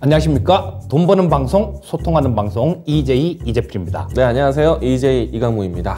안녕하십니까. 돈 버는 방송, 소통하는 방송 EJ 이재필입니다. 네, 안녕하세요. EJ 이강무입니다.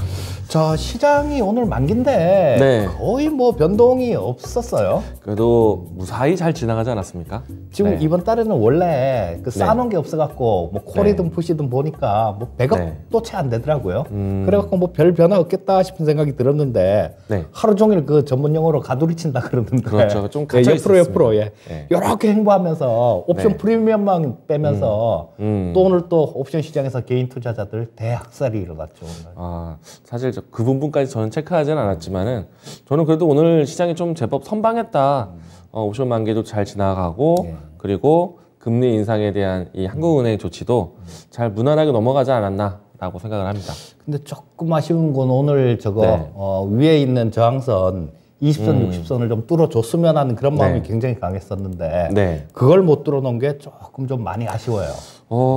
자, 시장이 오늘 만기인데 네. 거의 뭐 변동이 없었어요. 그래도 무사히 잘 지나가지 않았습니까? 지금 네. 이번 달에는 원래 그 쌓아놓은 게 없어갖고 뭐 콜이든 푸시든 보니까 뭐 100억도 채 안 되더라고요. 그래갖고 뭐 별 변화 없겠다 싶은 생각이 들었는데 네. 하루 종일 그 전문 용어로 가두리 친다 그러는데 그렇죠. 좀 갇혀 옆으로 있었습니다. 옆으로 네. 이렇게 행보하면서 옵션 네. 프리미엄만 빼면서 또 오늘 또 옵션 시장에서 개인 투자자들 대학살이 일어났죠. 오늘. 사실 그 부분까지 저는 체크하지는 않았지만은 저는 그래도 오늘 시장이 좀 제법 선방했다. 옵션 만기도 잘 지나가고 그리고 금리 인상에 대한 이 한국은행 조치도 잘 무난하게 넘어가지 않았나라고 생각을 합니다. 근데 조금 아쉬운 건 오늘 저거 네. 위에 있는 저항선 20선, 60선을 좀 뚫어줬으면 하는 그런 마음이 네. 굉장히 강했었는데 네. 그걸 못 뚫어놓은 게 조금 좀 많이 아쉬워요.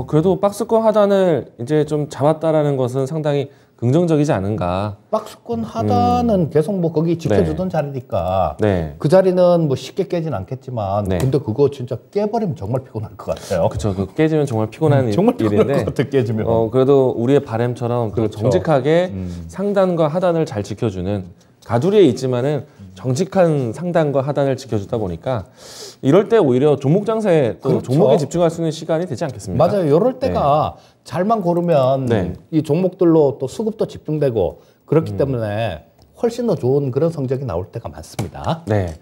그래도 박스권 하단을 이제 좀 잡았다라는 것은 상당히 긍정적이지 않은가. 박스권 하단은 계속 뭐 거기 지켜주던 자리니까 네. 그 자리는 뭐 쉽게 깨진 않겠지만 네. 근데 그거 진짜 깨버리면 정말 피곤할 것 같아요. 그렇죠. 그 깨지면 정말 피곤한 정말 피곤할 일인데. 것 같아 깨지면. 그래도 우리의 바람처럼 그 그렇죠. 정직하게 상단과 하단을 잘 지켜주는 가두리에 있지만은 정직한 상단과 하단을 지켜주다 보니까 이럴 때 오히려 종목 장세에 또 그렇죠. 종목에 집중할 수 있는 시간이 되지 않겠습니까? 맞아요. 이럴 때가 잘만 고르면 네. 이 종목들로 또 수급도 집중되고 그렇기 때문에 훨씬 더 좋은 그런 성적이 나올 때가 많습니다. 네.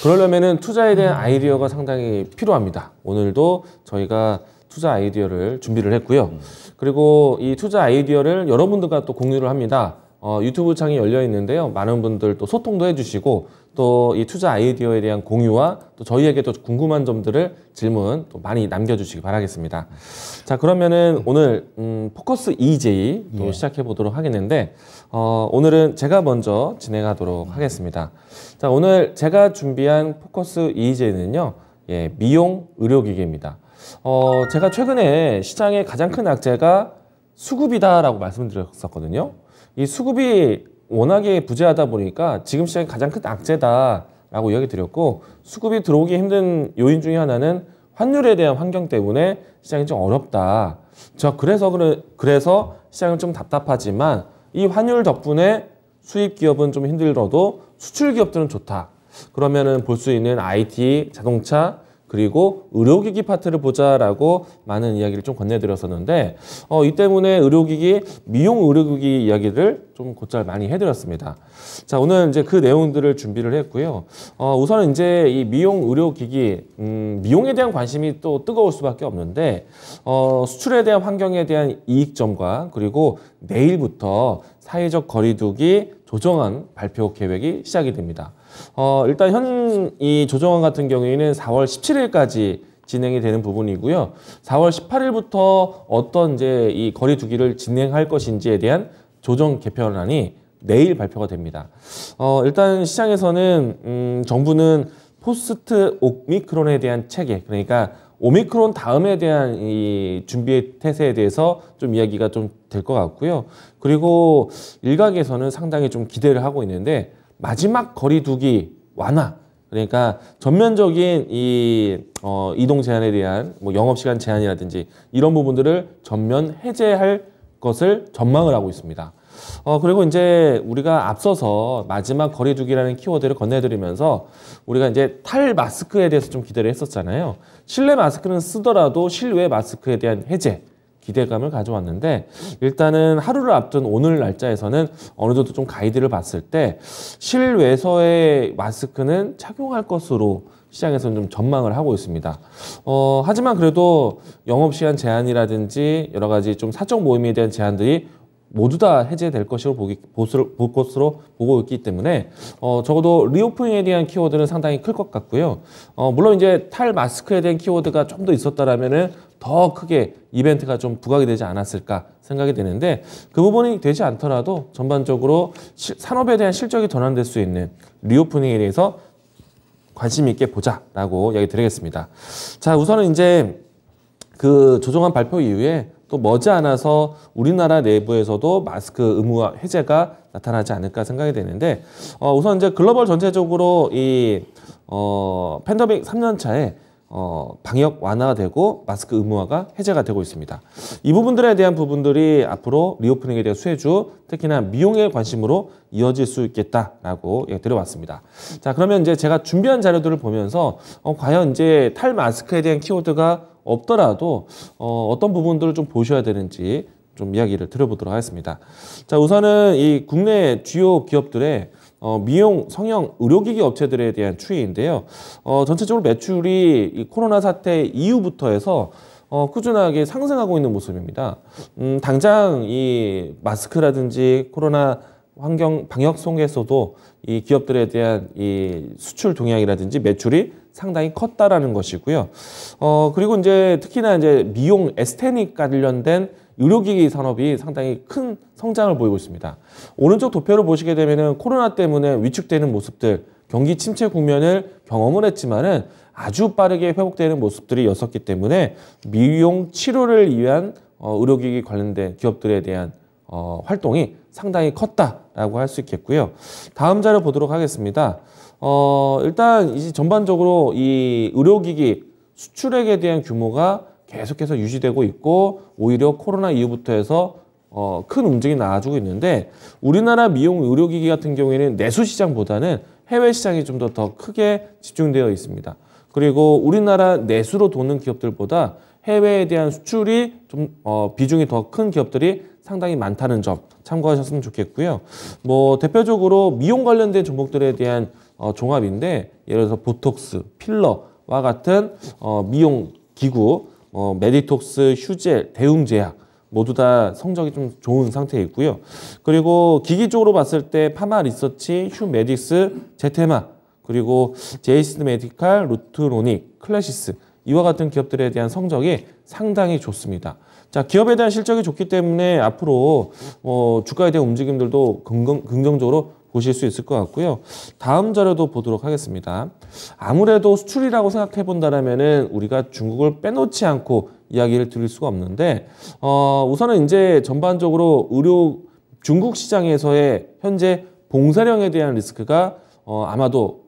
그러려면은 투자에 대한 아이디어가 상당히 필요합니다. 오늘도 저희가 투자 아이디어를 준비를 했고요. 그리고 이 투자 아이디어를 여러분들과 또 공유를 합니다. 유튜브 창이 열려 있는데요. 많은 분들 또 소통도 해주시고 또 이 투자 아이디어에 대한 공유와 또 저희에게 또 궁금한 점들을 질문 또 많이 남겨주시기 바라겠습니다. 자, 그러면은 오늘 포커스 EJ 또 시작해 보도록 하겠는데 오늘은 제가 먼저 진행하도록 하겠습니다. 자, 오늘 제가 준비한 포커스 EJ는요, 미용 의료기기입니다. 제가 최근에 시장의 가장 큰 악재가 수급이다라고 말씀드렸었거든요. 이 수급이 워낙에 부재하다 보니까 지금 시장이 가장 큰 악재다라고 이야기 드렸고 수급이 들어오기 힘든 요인 중에 하나는 환율에 대한 환경 때문에 시장이 좀 어렵다. 그래서 시장은 좀 답답하지만 이 환율 덕분에 수입 기업은 좀 힘들어도 수출 기업들은 좋다. 그러면은 볼 수 있는 IT, 자동차 그리고 의료기기 파트를 보자라고 많은 이야기를 좀 건네드렸었는데 이 때문에 의료기기, 미용 의료기기 이야기를 좀 곧잘 많이 해드렸습니다. 자, 오늘 이제 그 내용들을 준비를 했고요. 우선은 이제 이 미용 의료기기, 미용에 대한 관심이 또 뜨거울 수밖에 없는데 수출에 대한 환경에 대한 이익점과 그리고 내일부터 사회적 거리두기 조정안 발표 계획이 시작이 됩니다. 일단 이 조정안 같은 경우에는 4월 17일까지 진행이 되는 부분이고요. 4월 18일부터 어떤 이제 이 거리두기를 진행할 것인지에 대한 조정 개편안이 내일 발표가 됩니다. 일단 시장에서는 정부는 포스트 오미크론에 대한 체계, 그러니까 오미크론 다음에 대한 이 준비의 태세에 대해서 좀 이야기가 좀 될 것 같고요. 그리고 일각에서는 상당히 좀 기대를 하고 있는데 마지막 거리두기 완화, 그러니까 전면적인 이 이동 제한에 대한 뭐 영업시간 제한이라든지 이런 부분들을 전면 해제할 것을 전망을 하고 있습니다. 그리고 이제 우리가 앞서서 마지막 거리두기라는 키워드를 건네드리면서 우리가 이제 탈 마스크에 대해서 좀 기대를 했었잖아요. 실내 마스크는 쓰더라도 실외 마스크에 대한 해제, 기대감을 가져왔는데 일단은 하루를 앞둔 오늘 날짜에서는 어느 정도 좀 가이드를 봤을 때 실외에서의 마스크는 착용할 것으로 시장에서는 좀 전망을 하고 있습니다. 하지만 그래도 영업시간 제한이라든지 여러 가지 좀 사적 모임에 대한 제한들이 모두 다 해제될 것으로 보고 있기 때문에 적어도 리오프닝에 대한 키워드는 상당히 클 것 같고요. 물론 이제 탈 마스크에 대한 키워드가 좀 더 있었다라면은 더 크게 이벤트가 좀 부각이 되지 않았을까 생각이 되는데 그 부분이 되지 않더라도 전반적으로 산업에 대한 실적이 전환될 수 있는 리오프닝에 대해서 관심 있게 보자라고 이야기 드리겠습니다. 자, 우선은 이제 그 조정안 발표 이후에 또 머지않아서 우리나라 내부에서도 마스크 의무화 해제가 나타나지 않을까 생각이 되는데 우선 이제 글로벌 전체적으로 이 팬데믹 3년 차에 방역 완화가 되고 마스크 의무화가 해제가 되고 있습니다. 이 부분들에 대한 부분들이 앞으로 리오프닝에 대한 수혜주, 특히나 미용에 관심으로 이어질 수 있겠다라고 드려봤습니다. 자, 그러면 이제 제가 준비한 자료들을 보면서 과연 이제 탈마스크에 대한 키워드가 없더라도 어떤 부분들을 좀 보셔야 되는지 좀 이야기를 드려보도록 하겠습니다. 자, 우선은 이 국내 주요 기업들의 미용, 성형, 의료기기 업체들에 대한 추이인데요. 전체적으로 매출이 이 코로나 사태 이후부터 해서 꾸준하게 상승하고 있는 모습입니다. 당장 이 마스크라든지 코로나 환경 방역 속에서도 이 기업들에 대한 이 수출 동향이라든지 매출이 상당히 컸다라는 것이고요. 그리고 이제 특히나 이제 미용, 에스테닉 관련된 의료기기 산업이 상당히 큰 성장을 보이고 있습니다. 오른쪽 도표를 보시게 되면은 코로나 때문에 위축되는 모습들, 경기 침체 국면을 경험을 했지만은 아주 빠르게 회복되는 모습들이었었기 때문에 미용 치료를 위한 의료기기 관련된 기업들에 대한 활동이 상당히 컸다라고 할 수 있겠고요. 다음 자료 보도록 하겠습니다. 일단 이제 전반적으로 이 의료기기 수출액에 대한 규모가 계속해서 유지되고 있고 오히려 코로나 이후부터 해서 큰 움직임이 나와주고 있는데 우리나라 미용 의료기기 같은 경우에는 내수 시장보다는 해외 시장이 좀 더 크게 집중되어 있습니다. 그리고 우리나라 내수로 도는 기업들보다 해외에 대한 수출이 좀 비중이 더 큰 기업들이 상당히 많다는 점 참고하셨으면 좋겠고요. 뭐 대표적으로 미용 관련된 종목들에 대한 종합인데 예를 들어서 보톡스, 필러와 같은 미용 기구, 메디톡스, 휴젤, 대웅제약 모두 다 성적이 좀 좋은 상태이고요. 그리고 기기 쪽으로 봤을 때 파마리서치, 휴메딕스, 제테마, 그리고 제이스 메디칼, 루트로닉, 클래시스 이와 같은 기업들에 대한 성적이 상당히 좋습니다. 자, 기업에 대한 실적이 좋기 때문에 앞으로 주가에 대한 움직임들도 긍정적으로 보실 수 있을 것 같고요. 다음 자료도 보도록 하겠습니다. 아무래도 수출이라고 생각해 본다면은 우리가 중국을 빼놓지 않고 이야기를 드릴 수가 없는데 우선은 이제 전반적으로 중국 시장에서의 현재 봉쇄령에 대한 리스크가 아마도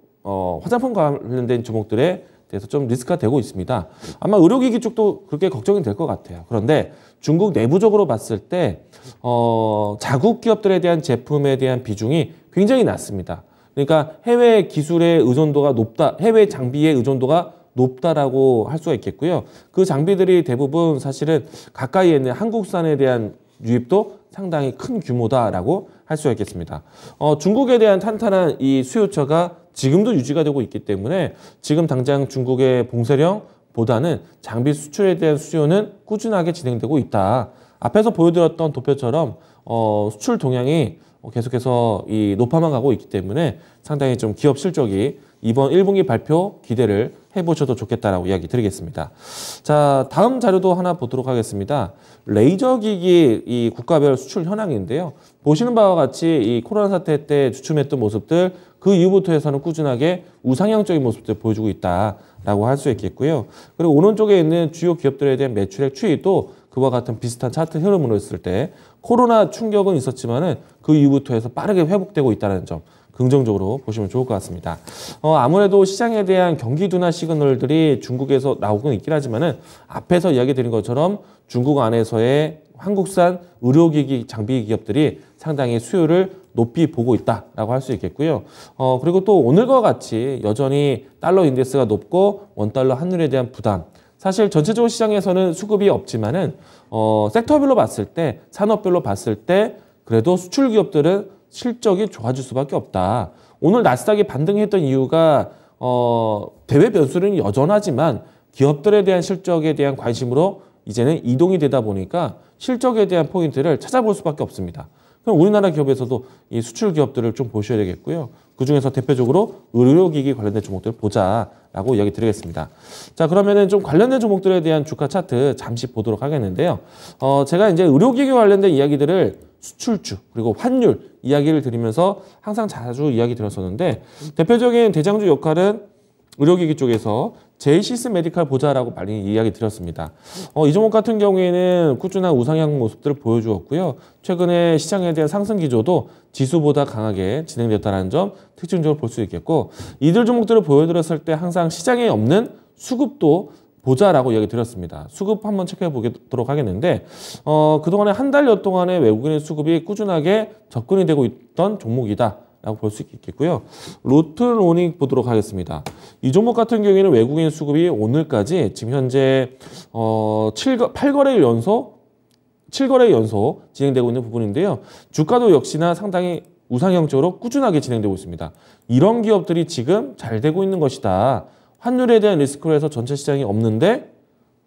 화장품 관련된 종목들에 대해서 좀 리스크가 되고 있습니다. 아마 의료기기 쪽도 그렇게 걱정이 될 것 같아요. 그런데 중국 내부적으로 봤을 때 자국 기업들에 대한 제품에 대한 비중이 굉장히 낮습니다. 그러니까 해외 기술의 의존도가 높다, 해외 장비의 의존도가 높다라고 할 수가 있겠고요. 그 장비들이 대부분 사실은 가까이에 있는 한국산에 대한 유입도 상당히 큰 규모다라고 할 수가 있겠습니다. 중국에 대한 탄탄한 이 수요처가 지금도 유지가 되고 있기 때문에 지금 당장 중국의 봉쇄령보다는 장비 수출에 대한 수요는 꾸준하게 진행되고 있다. 앞에서 보여드렸던 도표처럼 수출 동향이 계속해서 이 높아만 가고 있기 때문에 상당히 좀 기업 실적이 이번 1분기 발표 기대를 해보셔도 좋겠다라고 이야기 드리겠습니다. 자, 다음 자료도 하나 보도록 하겠습니다. 레이저 기기 이 국가별 수출 현황인데요. 보시는 바와 같이 이 코로나 사태 때 주춤했던 모습들 그 이후부터 해서는 꾸준하게 우상향적인 모습들 보여주고 있다라고 할 수 있겠고요. 그리고 오른쪽에 있는 주요 기업들에 대한 매출액 추이도 그와 같은 비슷한 차트 흐름으로 했을 때 코로나 충격은 있었지만은 그 이후부터 해서 빠르게 회복되고 있다는 점 긍정적으로 보시면 좋을 것 같습니다. 아무래도 시장에 대한 경기 둔화 시그널들이 중국에서 나오곤 있긴 하지만은 앞에서 이야기 드린 것처럼 중국 안에서의 한국산 의료기기 장비 기업들이 상당히 수요를 높이 보고 있다라고 할 수 있겠고요. 그리고 또 오늘과 같이 여전히 달러 인덱스가 높고 원달러 환율에 대한 부담. 사실 전체적으로 시장에서는 수급이 없지만은 섹터별로 봤을 때, 산업별로 봤을 때 그래도 수출 기업들은 실적이 좋아질 수밖에 없다. 오늘 나스닥이 반등했던 이유가 대외 변수는 여전하지만 기업들에 대한 실적에 대한 관심으로 이제는 이동이 되다 보니까 실적에 대한 포인트를 찾아볼 수밖에 없습니다. 그럼 우리나라 기업에서도 이 수출 기업들을 좀 보셔야 되겠고요. 그중에서 대표적으로 의료기기 관련된 종목들을 보자라고 이야기 드리겠습니다. 자, 그러면은 좀 관련된 종목들에 대한 주가 차트 잠시 보도록 하겠는데요. 제가 이제 의료기기 관련된 이야기들을 수출주 그리고 환율 이야기를 드리면서 항상 자주 이야기 드렸었는데 대표적인 대장주 역할은 의료기기 쪽에서 제이시스 메디칼 보자라고 많이 이야기 드렸습니다. 이 종목 같은 경우에는 꾸준한 우상향 모습들을 보여주었고요. 최근에 시장에 대한 상승 기조도 지수보다 강하게 진행됐다는 점 특징적으로 볼 수 있겠고 이들 종목들을 보여드렸을 때 항상 시장에 없는 수급도 보자라고 이야기 드렸습니다. 수급 한번 체크해 보도록 하겠는데 그동안에 한 달여 동안의 외국인의 수급이 꾸준하게 접근이 되고 있던 종목이다 라고 볼 수 있겠고요. 로트로닉 보도록 하겠습니다. 이 종목 같은 경우에는 외국인 수급이 오늘까지 지금 현재 8거래 연속 진행되고 있는 부분인데요. 주가도 역시나 상당히 우상향적으로 꾸준하게 진행되고 있습니다. 이런 기업들이 지금 잘 되고 있는 것이다. 환율에 대한 리스크로 해서 전체 시장이 없는데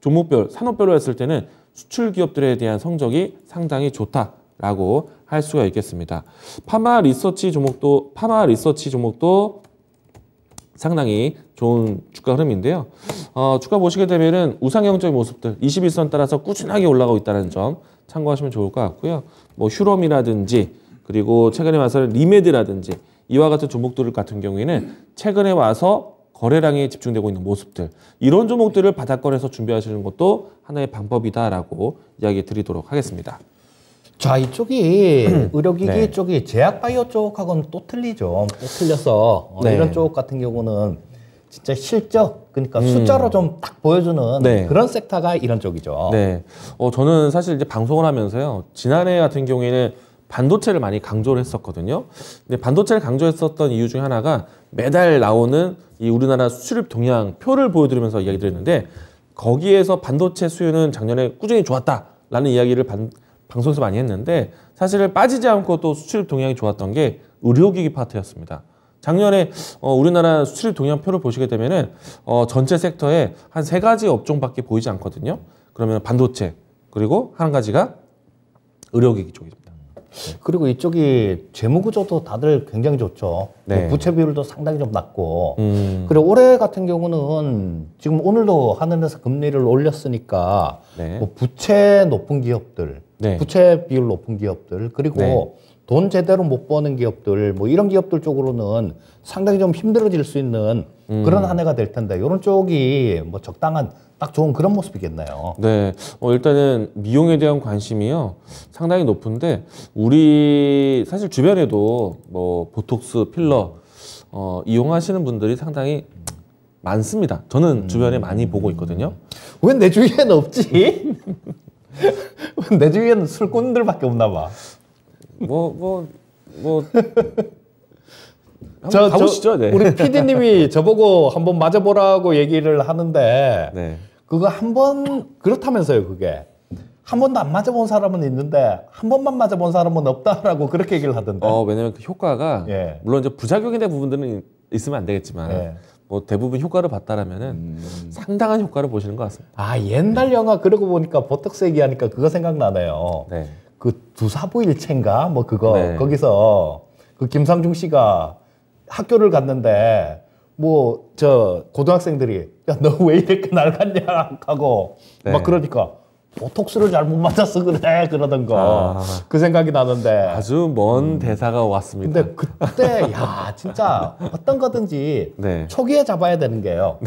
종목별, 산업별로 했을 때는 수출 기업들에 대한 성적이 상당히 좋다라고 할 수가 있겠습니다. 파마 리서치 종목도 상당히 좋은 주가 흐름인데요. 주가 보시게 되면은 우상향적인 모습들 21선 따라서 꾸준하게 올라가고 있다는 점 참고하시면 좋을 것 같고요. 뭐 휴럼이라든지 그리고 최근에 와서는 리메드라든지 이와 같은 종목들 같은 경우에는 최근에 와서 거래량이 집중되고 있는 모습들 이런 종목들을 바닥권에서 준비하시는 것도 하나의 방법이다라고 이야기 드리도록 하겠습니다. 자, 이쪽이 의료기기 네. 쪽이 제약바이오 쪽하고는 또 틀리죠. 또 틀려서 네. 이런 쪽 같은 경우는 진짜 실적, 그러니까 숫자로 좀 딱 보여주는 네. 그런 섹터가 이런 쪽이죠. 네, 저는 사실 이제 방송을 하면서요. 지난해 같은 경우에는 반도체를 많이 강조를 했었거든요. 근데 반도체를 강조했었던 이유 중에 하나가 매달 나오는 이 우리나라 수출입 동향 표를 보여드리면서 이야기 드렸는데 거기에서 반도체 수요는 작년에 꾸준히 좋았다라는 이야기를 방송에서 많이 했는데 사실은 빠지지 않고 또 수출입 동향이 좋았던 게 의료기기 파트였습니다. 작년에 우리나라 수출입 동향표를 보시게 되면은 전체 섹터에 한 3가지 업종밖에 보이지 않거든요. 그러면 반도체 그리고 한 가지가 의료기기 쪽입니다. 그리고 이쪽이 재무구조도 다들 굉장히 좋죠. 네. 부채 비율도 상당히 좀 낮고. 그리고 올해 같은 경우는 지금 오늘도 하늘에서 금리를 올렸으니까 네. 뭐 부채 높은 기업들, 네. 부채 비율 높은 기업들, 그리고 네. 돈 제대로 못 버는 기업들, 뭐 이런 기업들 쪽으로는 상당히 좀 힘들어질 수 있는 그런 한 해가 될 텐데, 이런 쪽이 뭐 적당한 딱 좋은 그런 모습이겠네요. 네, 일단은 미용에 대한 관심이요 상당히 높은데 우리 사실 주변에도 뭐 보톡스, 필러 이용하시는 분들이 상당히 많습니다. 저는 주변에 많이 보고 있거든요. 왜 내 주위에는 없지? 내 주위에는 술꾼들밖에 없나 봐. 한번 가보시죠. 네. 우리 PD님이 저보고 한번 맞아보라고 얘기를 하는데 네. 그거 한번 그렇다면서요. 그게 한 번도 안 맞아본 사람은 있는데 한 번만 맞아본 사람은 없다라고 그렇게 얘기를 하던데. 왜냐면 그 효과가 예. 물론 이제 부작용에 대한 부분들은 있으면 안 되겠지만 예. 뭐 대부분 효과를 봤다라면은 상당한 효과를 보시는 것 같습니다. 아, 옛날 영화 그러고 보니까 보톡스 얘기하니까 그거 생각나네요. 네. 그 두사부일체인가 뭐 그거 네. 거기서 그 김상중 씨가 학교를 갔는데 뭐 저 고등학생들이 야 너 왜 이렇게 낡았냐 하고 네. 막 그러니까 보톡스를 잘못 맞았어 그래 그러던 거 그 생각이 나는데 아주 먼 대사가 왔습니다. 근데 그때 야 진짜 어떤 거든지 네. 초기에 잡아야 되는 게요.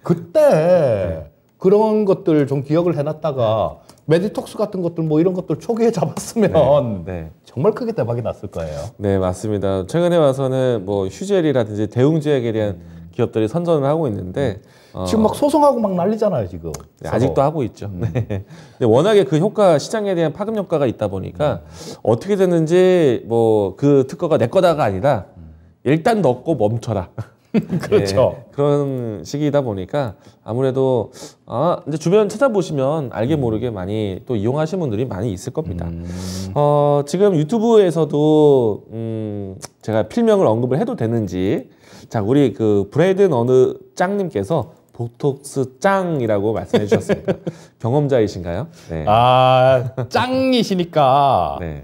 그때 그런 것들 좀 기억을 해놨다가 메디톡스 같은 것들 뭐 이런 것들 초기에 잡았으면 네. 정말 크게 대박이 났을 거예요. 네, 맞습니다. 최근에 와서는 뭐 휴젤이라든지 대웅제약에 대한 기업들이 선전을 하고 있는데 지금 막 소송하고 막 난리잖아요, 지금. 네, 아직도 하고 있죠. 네. 근데 워낙에 그 효과 시장에 대한 파급 효과가 있다 보니까 어떻게 됐는지 뭐 그 특허가 내 거다가 아니라 일단 넣고 멈춰라. 그렇죠. 네, 그런 시기이다 보니까 아무래도 이제 주변 찾아보시면 알게 모르게 많이 또 이용하시는 분들이 많이 있을 겁니다. 지금 유튜브에서도 제가 필명을 언급을 해도 되는지 자 우리 그 브레이든 어느 짱님께서 보톡스 짱이라고 말씀해 주셨습니다. 경험자이신가요? 네. 짱이시니까 네.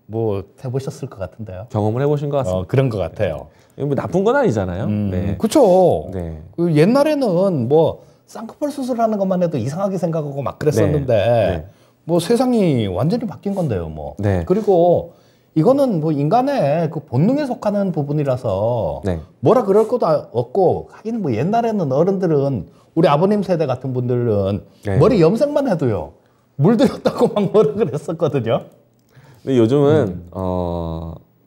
뭐 해보셨을 것 같은데요. 경험을 해보신 것 같습니다. 그런 것 같아요. 뭐 나쁜 건 아니잖아요. 네. 그렇죠. 네. 그 옛날에는 뭐 쌍꺼풀 수술하는 것만 해도 이상하게 생각하고 막 그랬었는데 네. 뭐 세상이 완전히 바뀐 건데요, 뭐. 네. 그리고 이거는 뭐 인간의 그 본능에 속하는 부분이라서 네. 뭐라 그럴 것도 없고 하긴 뭐 옛날에는 어른들은 우리 아버님 세대 같은 분들은 네. 머리 염색만 해도요 물들였다고 막 뭐라 그랬었거든요. 근데 요즘은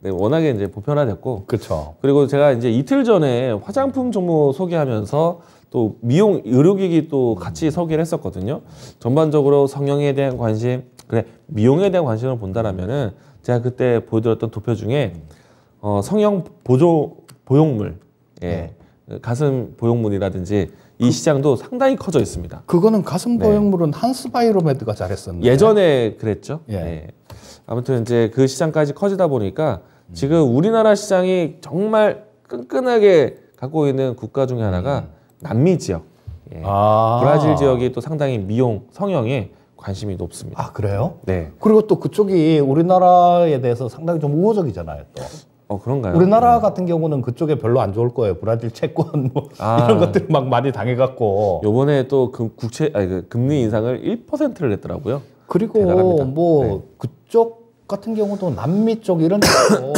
네, 워낙에 이제 보편화됐고 그렇죠. 그리고 제가 이제 이틀 전에 화장품 종목 소개하면서 또 미용 의료기기 또 같이 서기를 했었거든요. 전반적으로 성형에 대한 관심, 그래 미용에 대한 관심을 본다라면은 제가 그때 보여드렸던 도표 중에 성형 보형물, 예, 가슴 보형물이라든지 이 시장도 상당히 커져 있습니다. 그거는 가슴 보형물은 한스바이로메드가 잘했었는데 예전에 그랬죠. 예. 예. 아무튼 이제 그 시장까지 커지다 보니까 지금 우리나라 시장이 정말 끈끈하게 갖고 있는 국가 중에 하나가 남미 지역, 예. 브라질 지역이 또 상당히 미용, 성형에 관심이 높습니다. 아, 그래요? 네. 그리고 또 그쪽이 우리나라에 대해서 상당히 좀 우호적이잖아요, 또. 그런가요? 우리나라 같은 경우는 그쪽에 별로 안 좋을 거예요. 브라질 채권 뭐 이런 것들 막 많이 당해갖고. 요번에 또 금리 인상을 1%를 냈더라고요. 그리고 대단합니다. 뭐 네. 그쪽 같은 경우도 남미 쪽 이런 쪽도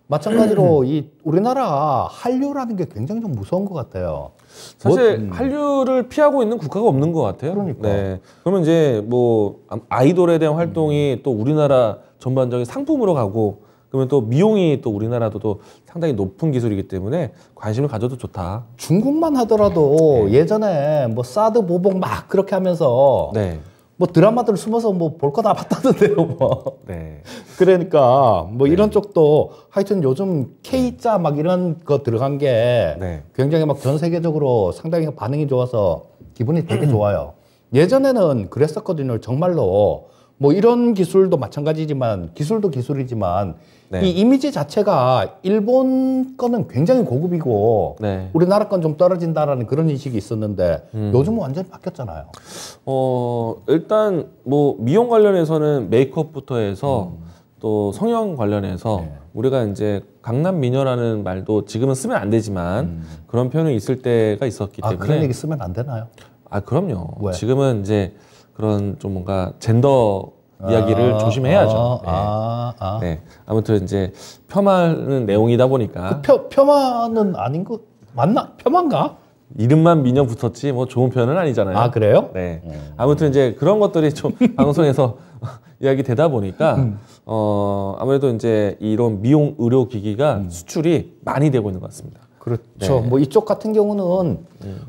마찬가지로 이 우리나라 한류라는 게 굉장히 좀 무서운 것 같아요. 사실 한류를 피하고 있는 국가가 없는 것 같아요. 그러니까. 네. 그러면 이제 뭐 아이돌에 대한 활동이 또 우리나라 전반적인 상품으로 가고, 그러면 또 미용이 또 우리나라도 또 상당히 높은 기술이기 때문에 관심을 가져도 좋다. 중국만 하더라도 예전에 뭐 사드 보복 막 그렇게 하면서 네. 뭐 드라마들 숨어서 뭐 볼 거 다 봤다던데요, 뭐. 네. 그러니까 뭐 이런 쪽도 하여튼 요즘 K자 막 이런 거 들어간 게 네. 굉장히 막 전 세계적으로 상당히 반응이 좋아서 기분이 되게 좋아요. 예전에는 그랬었거든요. 정말로 뭐 이런 기술도 마찬가지지만 기술도 기술이지만 네. 이 이미지 자체가 일본 거는 굉장히 고급이고 네. 우리나라 건 좀 떨어진다라는 그런 인식이 있었는데 요즘은 완전히 바뀌었잖아요. 일단 뭐 미용 관련해서는 메이크업부터 해서 또 성형 관련해서 우리가 이제 강남 미녀라는 말도 지금은 쓰면 안 되지만 그런 표현이 있을 때가 있었기 때문에. 그런 얘기 쓰면 안 되나요? 그럼요. 왜? 지금은 이제 그런 좀 뭔가 젠더 이야기를 조심해야죠. 네. 아무튼 이제 폄하는 내용이다 보니까 폄하는 아닌 거 맞나? 폄하인가? 이름만 미녀 붙었지 뭐 좋은 표현은 아니잖아요. 아, 그래요? 네. 아무튼 이제 그런 것들이 좀 방송에서 이야기 되다 보니까 아무래도 이제 이런 미용 의료 기기가 수출이 많이 되고 있는 것 같습니다. 그렇죠. 뭐 이쪽 같은 경우는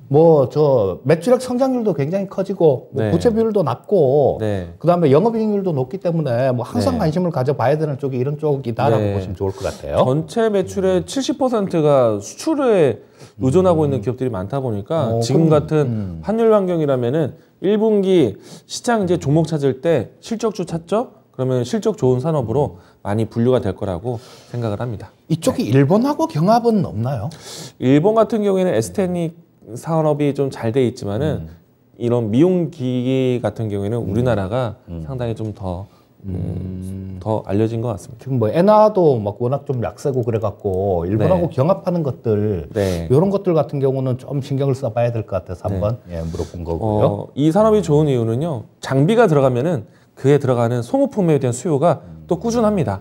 뭐 저 매출액 성장률도 굉장히 커지고 뭐 부채 비율도 낮고 그다음에 영업이익률도 높기 때문에 뭐 항상 관심을 가져봐야 되는 쪽이 이런 쪽이다라고 보시면 좋을 것 같아요. 전체 매출의 70%가 수출에 의존하고 있는 기업들이 많다 보니까 지금 같은 환율 환경이라면은 1분기 시장 이제 종목 찾을 때 실적주 찾죠? 그러면 실적 좋은 산업으로 많이 분류가 될 거라고 생각을 합니다. 이쪽이 일본하고 경합은 없나요? 일본 같은 경우에는 에스테닉 산업이 좀 잘 돼 있지만은 이런 미용 기기 같은 경우에는 우리나라가 상당히 좀 더 알려진 것 같습니다. 지금 뭐 엔화도 막 워낙 좀 약세고 그래갖고 일본하고 경합하는 것들 이런 것들 같은 경우는 좀 신경을 써봐야 될 것 같아서 한번 물어본 거고요. 이 산업이 좋은 이유는요. 장비가 들어가면은 그에 들어가는 소모품에 대한 수요가 또 꾸준합니다.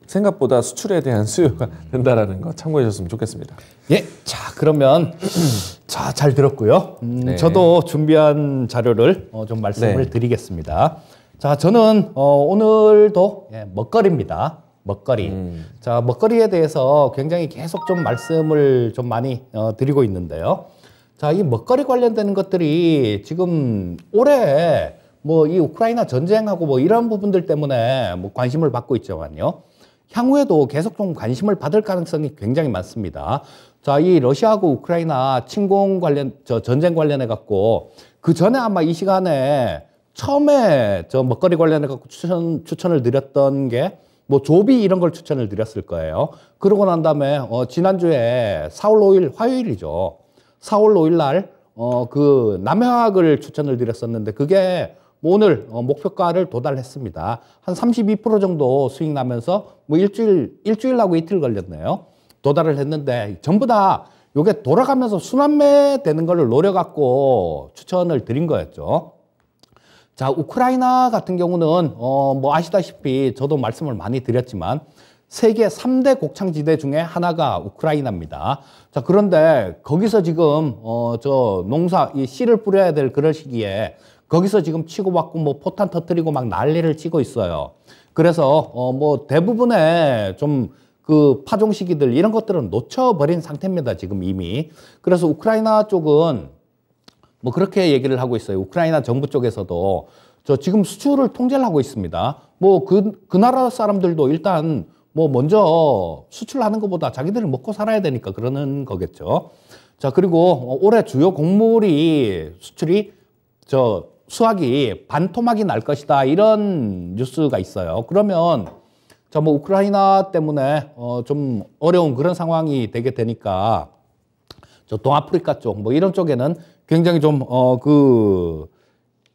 생각보다 수출에 대한 수요가 된다라는 거 참고해 주셨으면 좋겠습니다. 예, 자 그러면 자 잘 들었고요. 저도 준비한 자료를 좀 말씀을 드리겠습니다. 자 저는 오늘도 먹거리입니다. 먹거리. 자 먹거리에 대해서 굉장히 계속 좀 말씀을 좀 많이 드리고 있는데요. 자 이 먹거리 관련되는 것들이 지금 올해 뭐 이 우크라이나 전쟁하고 뭐 이런 부분들 때문에 뭐 관심을 받고 있지만요. 향후에도 계속 좀 관심을 받을 가능성이 굉장히 많습니다. 자, 이 러시아하고 우크라이나 침공 관련, 전쟁 관련해 갖고 그 전에 아마 이 시간에 처음에 저 먹거리 관련해 갖고 추천을 드렸던 게 뭐 조비 이런 걸 추천을 드렸을 거예요. 그러고 난 다음에 지난주에 4월 5일 화요일이죠. 4월 5일 날 그 남해화학을 추천을 드렸었는데 그게 뭐 오늘 목표가를 도달했습니다. 한 32% 정도 수익 나면서 뭐 일주일하고 이틀 걸렸네요. 도달을 했는데 전부 다 요게 돌아가면서 순환매 되는 거를 노려갖고 추천을 드린 거였죠. 자, 우크라이나 같은 경우는 뭐 아시다시피 저도 말씀을 많이 드렸지만 세계 3대 곡창지대 중에 하나가 우크라이나입니다. 자, 그런데 거기서 지금 저 농사 이 씨를 뿌려야 될 그런 시기에 거기서 지금 치고받고 뭐 포탄 터뜨리고 막 난리를 치고 있어요. 그래서 뭐 대부분의 좀 그 파종 시기들 이런 것들은 놓쳐버린 상태입니다. 지금 이미. 그래서 우크라이나 쪽은 뭐 그렇게 얘기를 하고 있어요. 우크라이나 정부 쪽에서도 저 지금 수출을 통제를 하고 있습니다. 뭐 그 나라 사람들도 일단 뭐 먼저 수출하는 것보다 자기들이 먹고 살아야 되니까 그러는 거겠죠. 자, 그리고 올해 주요 곡물이 수출이 수확이 반토막이 날 것이다 이런 뉴스가 있어요. 그러면 자, 뭐 우크라이나 때문에 좀 어려운 그런 상황이 되게 되니까 저 동아프리카 쪽 뭐 이런 쪽에는 굉장히 좀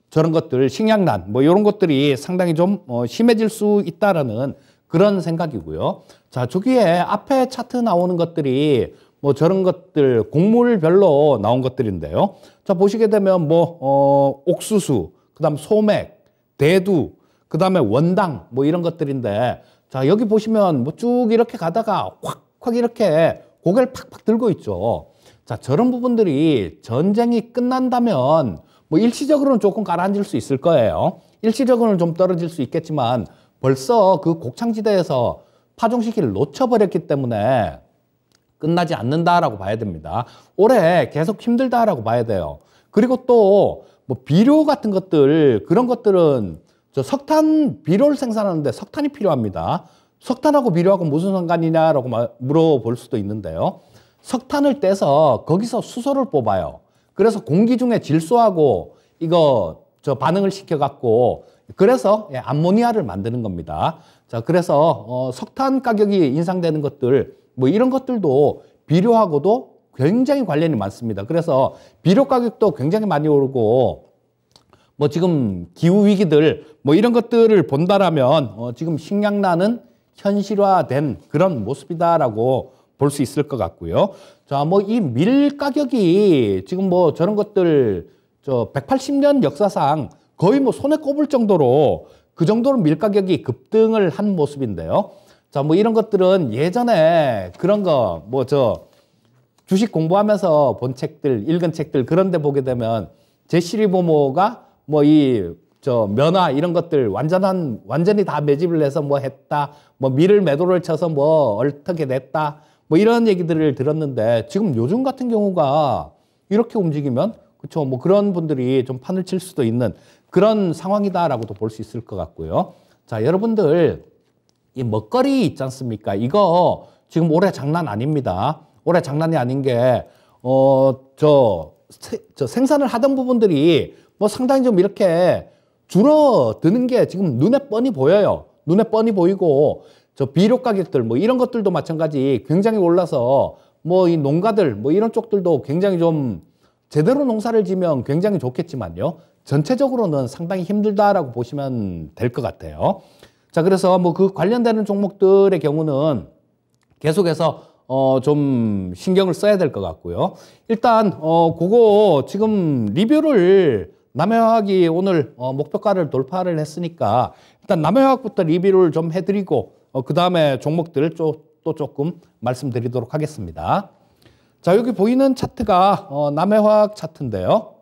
저런 것들 식량난 뭐 이런 것들이 상당히 좀 심해질 수 있다라는 그런 생각이고요. 자, 저기에 앞에 차트 나오는 것들이 뭐 저런 것들 곡물별로 나온 것들인데요. 자, 보시게 되면 뭐 옥수수, 그다음 소맥, 대두, 그다음에 원당 뭐 이런 것들인데 자, 여기 보시면 뭐 쭉 이렇게 가다가 확 이렇게 고개를 팍팍 들고 있죠. 자, 저런 부분들이 전쟁이 끝난다면 뭐 일시적으로는 조금 가라앉을 수 있을 거예요. 일시적으로는 좀 떨어질 수 있겠지만 벌써 그 곡창지대에서 파종 시기를 놓쳐버렸기 때문에 끝나지 않는다라고 봐야 됩니다. 올해 계속 힘들다라고 봐야 돼요. 그리고 또 뭐 비료 같은 것들 그런 것들은 저 석탄 비료를 생산하는데 석탄이 필요합니다. 석탄하고 비료하고 무슨 상관이냐라고 물어볼 수도 있는데요. 석탄을 떼서 거기서 수소를 뽑아요. 그래서 공기 중에 질소하고 이거 반응을 시켜갖고 그래서 암모니아를 만드는 겁니다. 자, 그래서 석탄 가격이 인상되는 것들 뭐 이런 것들도 비료하고도 굉장히 관련이 많습니다. 그래서 비료 가격도 굉장히 많이 오르고 뭐 지금 기후 위기들 뭐 이런 것들을 본다라면 지금 식량난은 현실화된 그런 모습이다라고 볼 수 있을 것 같고요. 자, 뭐 이 밀 가격이 지금 뭐 저런 것들 180년 역사상 거의 뭐 손에 꼽을 정도로 그 정도로 밀 가격이 급등을 한 모습인데요. 자, 뭐 이런 것들은 예전에 그런 거 뭐 주식 공부하면서 본 책들, 읽은 책들 그런 데 보게 되면 제시리 보모가 뭐 면화 이런 것들 완전히 다 매집을 해서 뭐 했다. 뭐 밀을 매도를 쳐서 뭐 어떻게 냈다. 뭐 이런 얘기들을 들었는데 지금 요즘 같은 경우가 이렇게 움직이면 그렇죠. 뭐 그런 분들이 좀 판을 칠 수도 있는 그런 상황이다라고도 볼 수 있을 것 같고요. 자, 여러분들 이 먹거리 있지 않습니까? 이거 지금 올해 장난 아닙니다. 올해 장난이 아닌 게 생산을 하던 부분들이 뭐 상당히 좀 이렇게 줄어드는 게 지금 눈에 뻔히 보여요. 눈에 뻔히 보이고 비료 가격들 뭐 이런 것들도 마찬가지 굉장히 올라서 뭐 이 농가들 뭐 이런 쪽들도 굉장히 좀 제대로 농사를 지면 굉장히 좋겠지만요. 전체적으로는 상당히 힘들다라고 보시면 될 것 같아요. 자, 그래서 뭐 그 관련되는 종목들의 경우는 계속해서 좀 신경을 써야 될 것 같고요. 일단 그거 지금 리뷰를 남해화학이 오늘 목표가를 돌파를 했으니까 일단 남해화학부터 리뷰를 좀 해드리고 그 다음에 종목들을 또 조금 말씀드리도록 하겠습니다. 자, 여기 보이는 차트가 남해화학 차트인데요.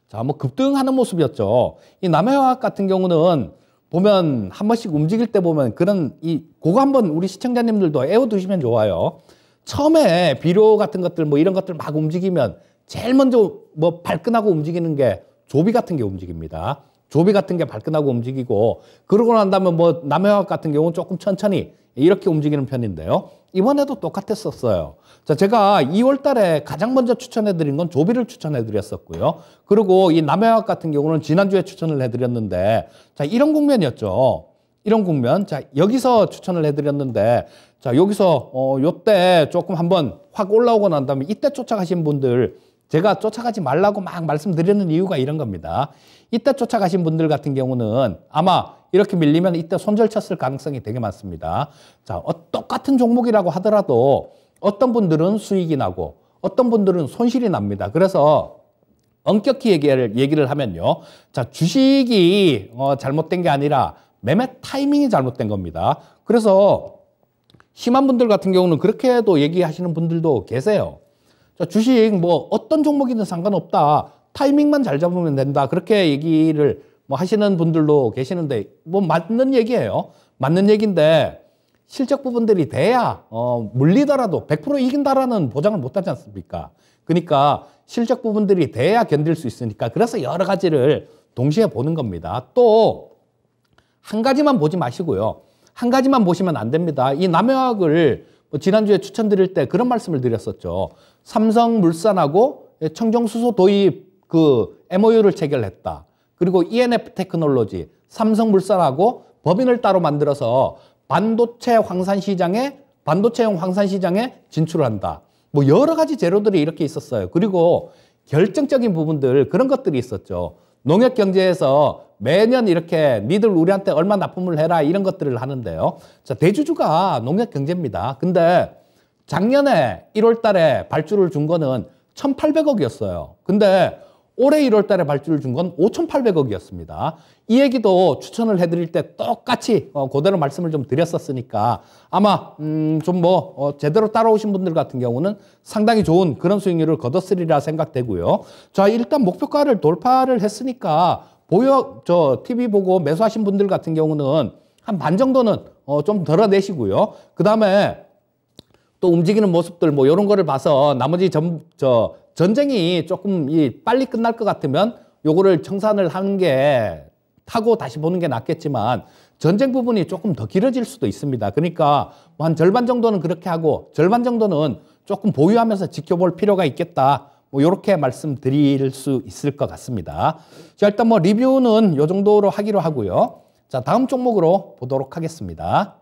자, 뭐 급등하는 모습이었죠. 이 남해화학 같은 경우는 보면 한 번씩 움직일 때 보면 그거 한번 우리 시청자님들도 애워두시면 좋아요. 처음에 비료 같은 것들 뭐 이런 것들 막 움직이면 제일 먼저 뭐 발끈하고 움직이는 게 조비 같은 게 움직입니다. 조비 같은 게 발끈하고 움직이고 그러고 난 다음에 뭐 남해화학 같은 경우는 조금 천천히 이렇게 움직이는 편인데요. 이번에도 똑같았었어요. 자, 제가 2월 달에 가장 먼저 추천해드린 건 조비를 추천해드렸었고요. 그리고 이 남해화학 같은 경우는 지난주에 추천을 해드렸는데 자, 이런 국면이었죠. 이런 국면. 자, 여기서 추천을 해드렸는데 자, 여기서 요때 조금 한번 확 올라오고 난 다음에 이때 쫓아가신 분들 제가 쫓아가지 말라고 막 말씀드리는 이유가 이런 겁니다. 이때 쫓아가신 분들 같은 경우는 아마 이렇게 밀리면 이때 손절 쳤을 가능성이 되게 많습니다. 자, 똑같은 종목이라고 하더라도 어떤 분들은 수익이 나고 어떤 분들은 손실이 납니다. 그래서 엄격히 얘기를 하면요. 자, 주식이 잘못된 게 아니라 매매 타이밍이 잘못된 겁니다. 그래서 심한 분들 같은 경우는 그렇게도 얘기하시는 분들도 계세요. 자, 주식 뭐 어떤 종목이든 상관없다. 타이밍만 잘 잡으면 된다. 그렇게 얘기를 뭐 하시는 분들도 계시는데 뭐 맞는 얘기예요. 맞는 얘기인데 실적 부분들이 돼야 물리더라도 100% 이긴다라는 보장을 못 하지 않습니까? 그러니까 실적 부분들이 돼야 견딜 수 있으니까 그래서 여러 가지를 동시에 보는 겁니다. 또 한 가지만 보지 마시고요. 한 가지만 보시면 안 됩니다. 이 남영학을 지난주에 추천드릴 때 그런 말씀을 드렸었죠. 삼성물산하고 청정수소 도입 그 MOU를 체결했다. 그리고 ENF 테크놀로지, 삼성물산하고 법인을 따로 만들어서 반도체용 황산 시장에 진출을 한다. 뭐 여러 가지 재료들이 이렇게 있었어요. 그리고 결정적인 부분들 그런 것들이 있었죠. 농협 경제에서 매년 이렇게 니들 우리한테 얼마 납품을 해라 이런 것들을 하는데요. 자, 대주주가 농협 경제입니다. 근데 작년에 1월 달에 발주를 준 거는 1,800억이었어요. 근데 올해 1월 달에 발주를 준 건 5,800억이었습니다. 이 얘기도 추천을 해드릴 때 똑같이 그대로 말씀을 좀 드렸었으니까 아마 제대로 따라오신 분들 같은 경우는 상당히 좋은 그런 수익률을 거뒀으리라 생각되고요. 자, 일단 목표가를 돌파를 했으니까 TV 보고 매수하신 분들 같은 경우는 한 반 정도는 좀 덜어내시고요. 그 다음에 또 움직이는 모습들 뭐 이런 거를 봐서 나머지 전쟁이 조금 빨리 끝날 것 같으면 요거를 청산을 하는 게 타고 다시 보는 게 낫겠지만 전쟁 부분이 조금 더 길어질 수도 있습니다. 그러니까 뭐 한 절반 정도는 그렇게 하고 절반 정도는 조금 보유하면서 지켜볼 필요가 있겠다. 뭐 이렇게 말씀드릴 수 있을 것 같습니다. 자, 일단 뭐 리뷰는 요 정도로 하기로 하고요. 자, 다음 종목으로 보도록 하겠습니다.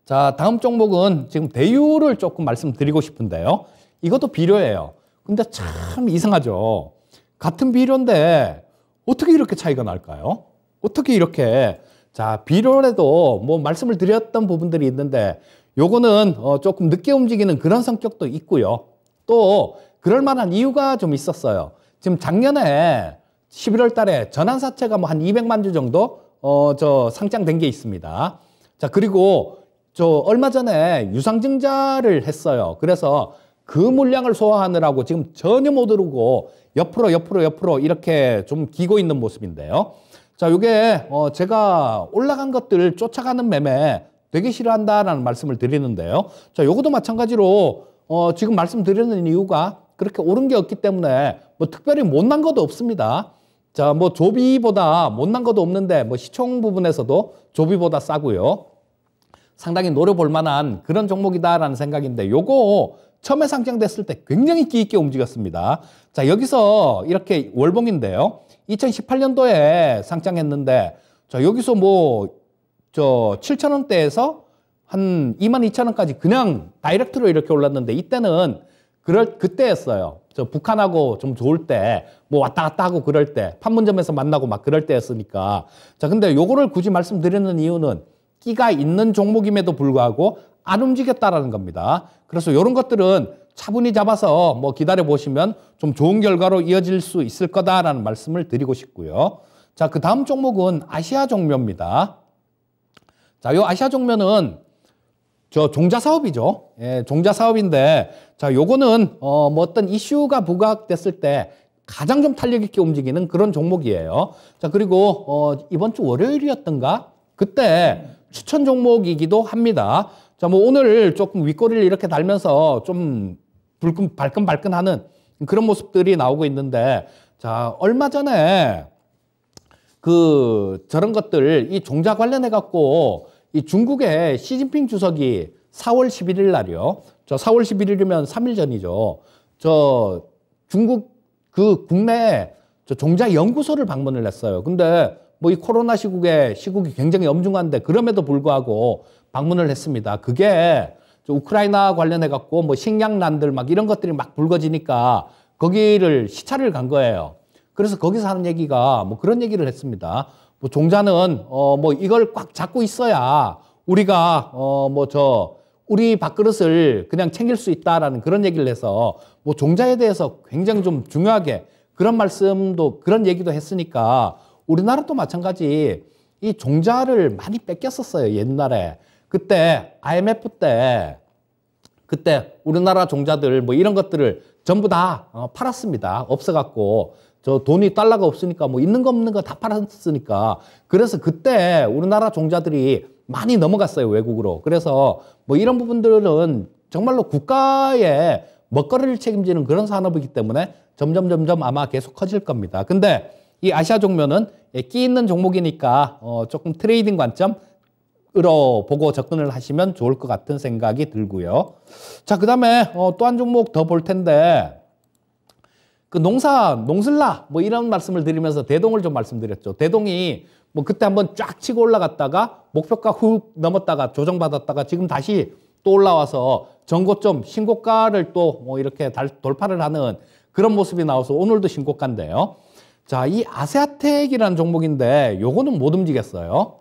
자, 다음 종목은 지금 대유를 조금 말씀드리고 싶은데요. 이것도 비료예요. 근데 참 이상하죠. 같은 비료인데 어떻게 이렇게 차이가 날까요? 어떻게 이렇게. 자, 비료에도 뭐 말씀을 드렸던 부분들이 있는데 요거는 조금 늦게 움직이는 그런 성격도 있고요. 또 그럴 만한 이유가 좀 있었어요. 지금 작년에 11월 달에 전환사채가 뭐 한 200만 주 정도 상장된 게 있습니다. 자, 그리고 얼마 전에 유상증자를 했어요. 그래서 그 물량을 소화하느라고 지금 전혀 못 오르고 옆으로 이렇게 좀 기고 있는 모습인데요. 자, 요게 제가 올라간 것들 쫓아가는 매매 되게 싫어한다라는 말씀을 드리는데요. 자, 요것도 마찬가지로 지금 말씀드리는 이유가 그렇게 오른 게 없기 때문에 뭐 특별히 못난 것도 없습니다. 자, 뭐 조비보다 못난 것도 없는데 뭐 시총 부분에서도 조비보다 싸고요. 상당히 노려볼 만한 그런 종목이다라는 생각인데 요거 처음에 상장됐을 때 굉장히 끼 있게 움직였습니다. 자, 여기서 이렇게 월봉인데요. 2018년도에 상장했는데 자, 여기서 뭐 7,000원대에서 한 22,000원까지 그냥 다이렉트로 이렇게 올랐는데 이때는 그때였어요. 북한하고 좀 좋을 때, 뭐 왔다 갔다 하고 그럴 때, 판문점에서 만나고 막 그럴 때였으니까. 자, 근데 요거를 굳이 말씀드리는 이유는 끼가 있는 종목임에도 불구하고 안 움직였다라는 겁니다. 그래서 이런 것들은 차분히 잡아서 뭐 기다려 보시면 좀 좋은 결과로 이어질 수 있을 거다라는 말씀을 드리고 싶고요. 자, 그 다음 종목은 아시아종묘입니다. 자, 요 아시아종묘는 종자사업이죠. 예, 종자사업인데, 자, 요거는, 뭐 어떤 이슈가 부각됐을 때 가장 좀 탄력 있게 움직이는 그런 종목이에요. 자, 그리고, 이번 주 월요일이었던가? 그때 추천 종목이기도 합니다. 자, 뭐 오늘 조금 윗꼬리를 이렇게 달면서 좀 발끈발끈하는 그런 모습들이 나오고 있는데, 자, 얼마 전에 저런 것들, 이 종자 관련해갖고 이 중국의 시진핑 주석이 4월 11일 날이요. 4월 11일이면 3일 전이죠. 중국 국내에 종자 연구소를 방문을 했어요. 근데 뭐 이 코로나 시국이 굉장히 엄중한데 그럼에도 불구하고 방문을 했습니다. 그게 우크라이나 관련해갖고 뭐 식량난들 막 이런 것들이 막 불거지니까 거기를 시찰을 간 거예요. 그래서 거기서 하는 얘기가 뭐 그런 얘기를 했습니다. 뭐 종자는 뭐 이걸 꽉 잡고 있어야 우리가 우리 밥그릇을 그냥 챙길 수 있다라는 그런 얘기를 해서 뭐 종자에 대해서 굉장히 좀 중요하게 그런 얘기도 했으니까 우리나라도 마찬가지 이 종자를 많이 뺏겼었어요. 옛날에 그때 IMF 때 그때 우리나라 종자들 뭐 이런 것들을 전부 다 팔았습니다. 없어갖고 돈이 달러가 없으니까 뭐 있는 거 없는 거 다 팔았으니까 그래서 그때 우리나라 종자들이 많이 넘어갔어요, 외국으로. 그래서 뭐 이런 부분들은 정말로 국가의 먹거리를 책임지는 그런 산업이기 때문에 점점 아마 계속 커질 겁니다. 근데 이 아시아 종묘는 끼 있는 종목이니까 조금 트레이딩 관점으로 보고 접근을 하시면 좋을 것 같은 생각이 들고요. 자, 그 다음에 또 한 종목 더 볼 텐데, 그 농슬라 뭐 이런 말씀을 드리면서 대동을 좀 말씀드렸죠. 대동이 뭐 그때 한번 쫙 치고 올라갔다가 목표가 훅 넘었다가 조정받았다가 지금 다시 또 올라와서 전고점 신고가를 또 뭐 이렇게 돌파를 하는 그런 모습이 나와서 오늘도 신고가인데요. 자, 이 아세아텍이라는 종목인데 요거는 못 움직였어요.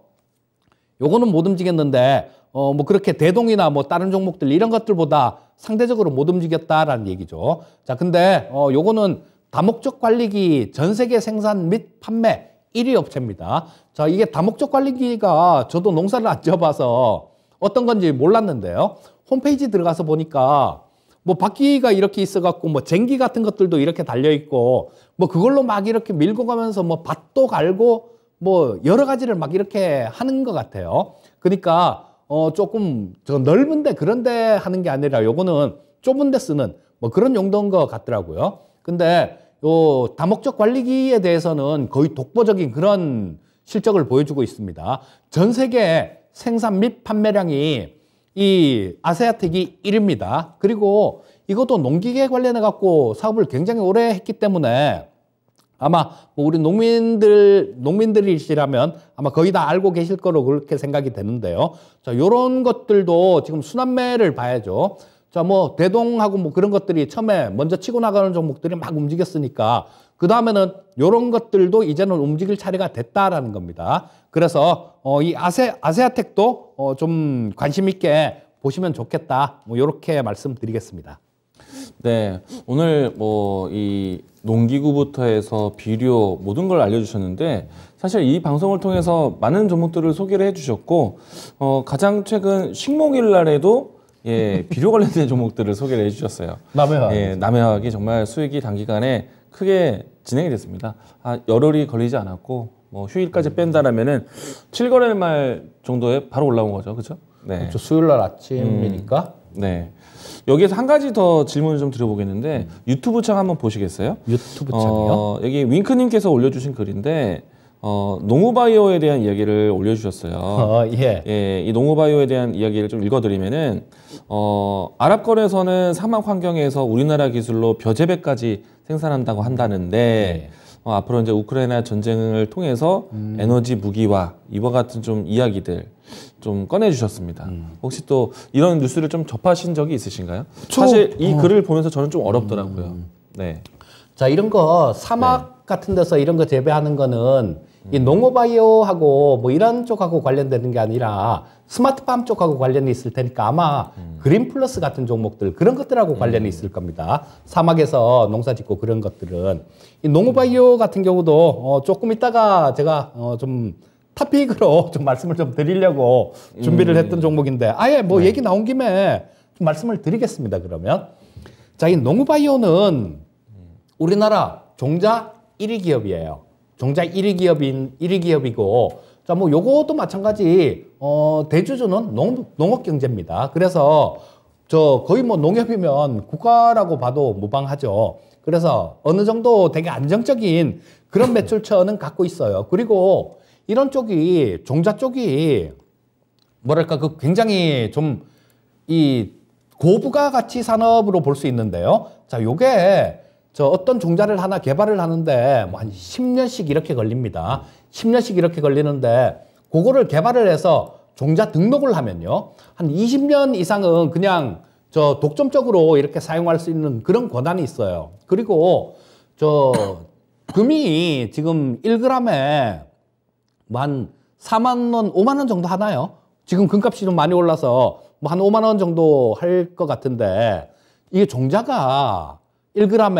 요거는 못 움직였는데 뭐 그렇게 대동이나 뭐 다른 종목들 이런 것들보다 상대적으로 못 움직였다라는 얘기죠. 자, 근데 요거는 다목적 관리기 전 세계 생산 및 판매 1위 업체입니다. 자, 이게 다목적 관리기가 저도 농사를 안 지어봐서 어떤 건지 몰랐는데요. 홈페이지 들어가서 보니까 뭐 바퀴가 이렇게 있어갖고 뭐 쟁기 같은 것들도 이렇게 달려있고 뭐 그걸로 막 이렇게 밀고 가면서 뭐 밭도 갈고 뭐 여러 가지를 막 이렇게 하는 것 같아요. 그러니까 조금 저 넓은데 그런데 하는 게 아니라 요거는 좁은데 쓰는 뭐 그런 용도인 것 같더라고요. 근데 요 다목적 관리기에 대해서는 거의 독보적인 그런 실적을 보여주고 있습니다. 전 세계 생산 및 판매량이 이 아세아텍이 1위입니다. 그리고 이것도 농기계 관련해 갖고 사업을 굉장히 오래 했기 때문에 아마 뭐 우리 농민들이시라면 아마 거의 다 알고 계실 거로 그렇게 생각이 되는데요. 자, 요런 것들도 지금 순환매를 봐야죠. 자, 뭐 대동하고 뭐 그런 것들이 처음에 먼저 치고 나가는 종목들이 막 움직였으니까 그 다음에는 요런 것들도 이제는 움직일 차례가 됐다라는 겁니다. 그래서 이 아세아텍도 좀 관심 있게 보시면 좋겠다. 뭐 요렇게 말씀드리겠습니다. 네, 오늘 뭐 이 농기구부터 해서 비료 모든 걸 알려주셨는데 사실 이 방송을 통해서 많은 종목들을 소개를 해주셨고 가장 최근 식목일 날에도 비료 관련된 종목들을 소개를 해주셨어요. 남해화학. 남해화학이 정말 수익이 단기간에 크게 진행이 됐습니다. 열흘이 걸리지 않았고 뭐 휴일까지 뺀다라면은 7거래 말 정도에 바로 올라온 거죠, 그렇죠? 네. 그렇죠. 수요일 날 아침이니까. 네. 여기에서 한 가지 더 질문을 좀 드려보겠는데 유튜브 창 한번 보시겠어요? 유튜브 창이요? 여기 윙크님께서 올려주신 글인데 농우바이오에 대한 이야기를 올려주셨어요. 예. 이 농우바이오에 대한 이야기를 좀 읽어드리면은 아랍권에서는 사막 환경에서 우리나라 기술로 벼재배까지 생산한다고 한다는데 앞으로 이제 우크라이나 전쟁을 통해서 에너지 무기화 이와 같은 좀 이야기들 좀 꺼내주셨습니다. 혹시 또 이런 뉴스를 좀 접하신 적이 있으신가요? 사실 이 글을 보면서 저는 좀 어렵더라고요. 네. 자, 이런 거 사막 같은 데서 이런 거 재배하는 거는 이 농어바이오하고 뭐 이런 쪽하고 관련되는 게 아니라 스마트팜 쪽하고 관련이 있을 테니까 아마 그린 플러스 같은 종목들 그런 것들하고 관련이 있을 겁니다. 사막에서 농사 짓고 그런 것들은. 이 농어바이오 같은 경우도 조금 있다가 제가 좀 토픽으로 좀 말씀을 좀 드리려고 준비를 했던 종목인데 아예 뭐 얘기 나온 김에 좀 말씀을 드리겠습니다. 그러면 자, 이 농어바이오는 우리나라 종자 1위 기업이에요. 종자 1위 기업이고 자, 뭐 요것도 마찬가지 대주주는 농업 경제입니다. 그래서 저 거의 뭐 농협이면 국가라고 봐도 무방하죠. 그래서 어느 정도 되게 안정적인 그런 매출처는 갖고 있어요. 그리고 이런 쪽이 종자 쪽이 뭐랄까 그 굉장히 좀 이 고부가 가치 산업으로 볼 수 있는데요. 자, 요게 저 어떤 종자를 하나 개발을 하는데 뭐 한 10년씩 이렇게 걸립니다. 10년씩 이렇게 걸리는데 그거를 개발을 해서 종자 등록을 하면요. 한 20년 이상은 그냥 저 독점적으로 이렇게 사용할 수 있는 그런 권한이 있어요. 그리고 저 금이 지금 1g에 뭐 한 4만 원, 5만 원 정도 하나요? 지금 금값이 좀 많이 올라서 뭐 한 5만 원 정도 할 것 같은데 이게 종자가 1g에 한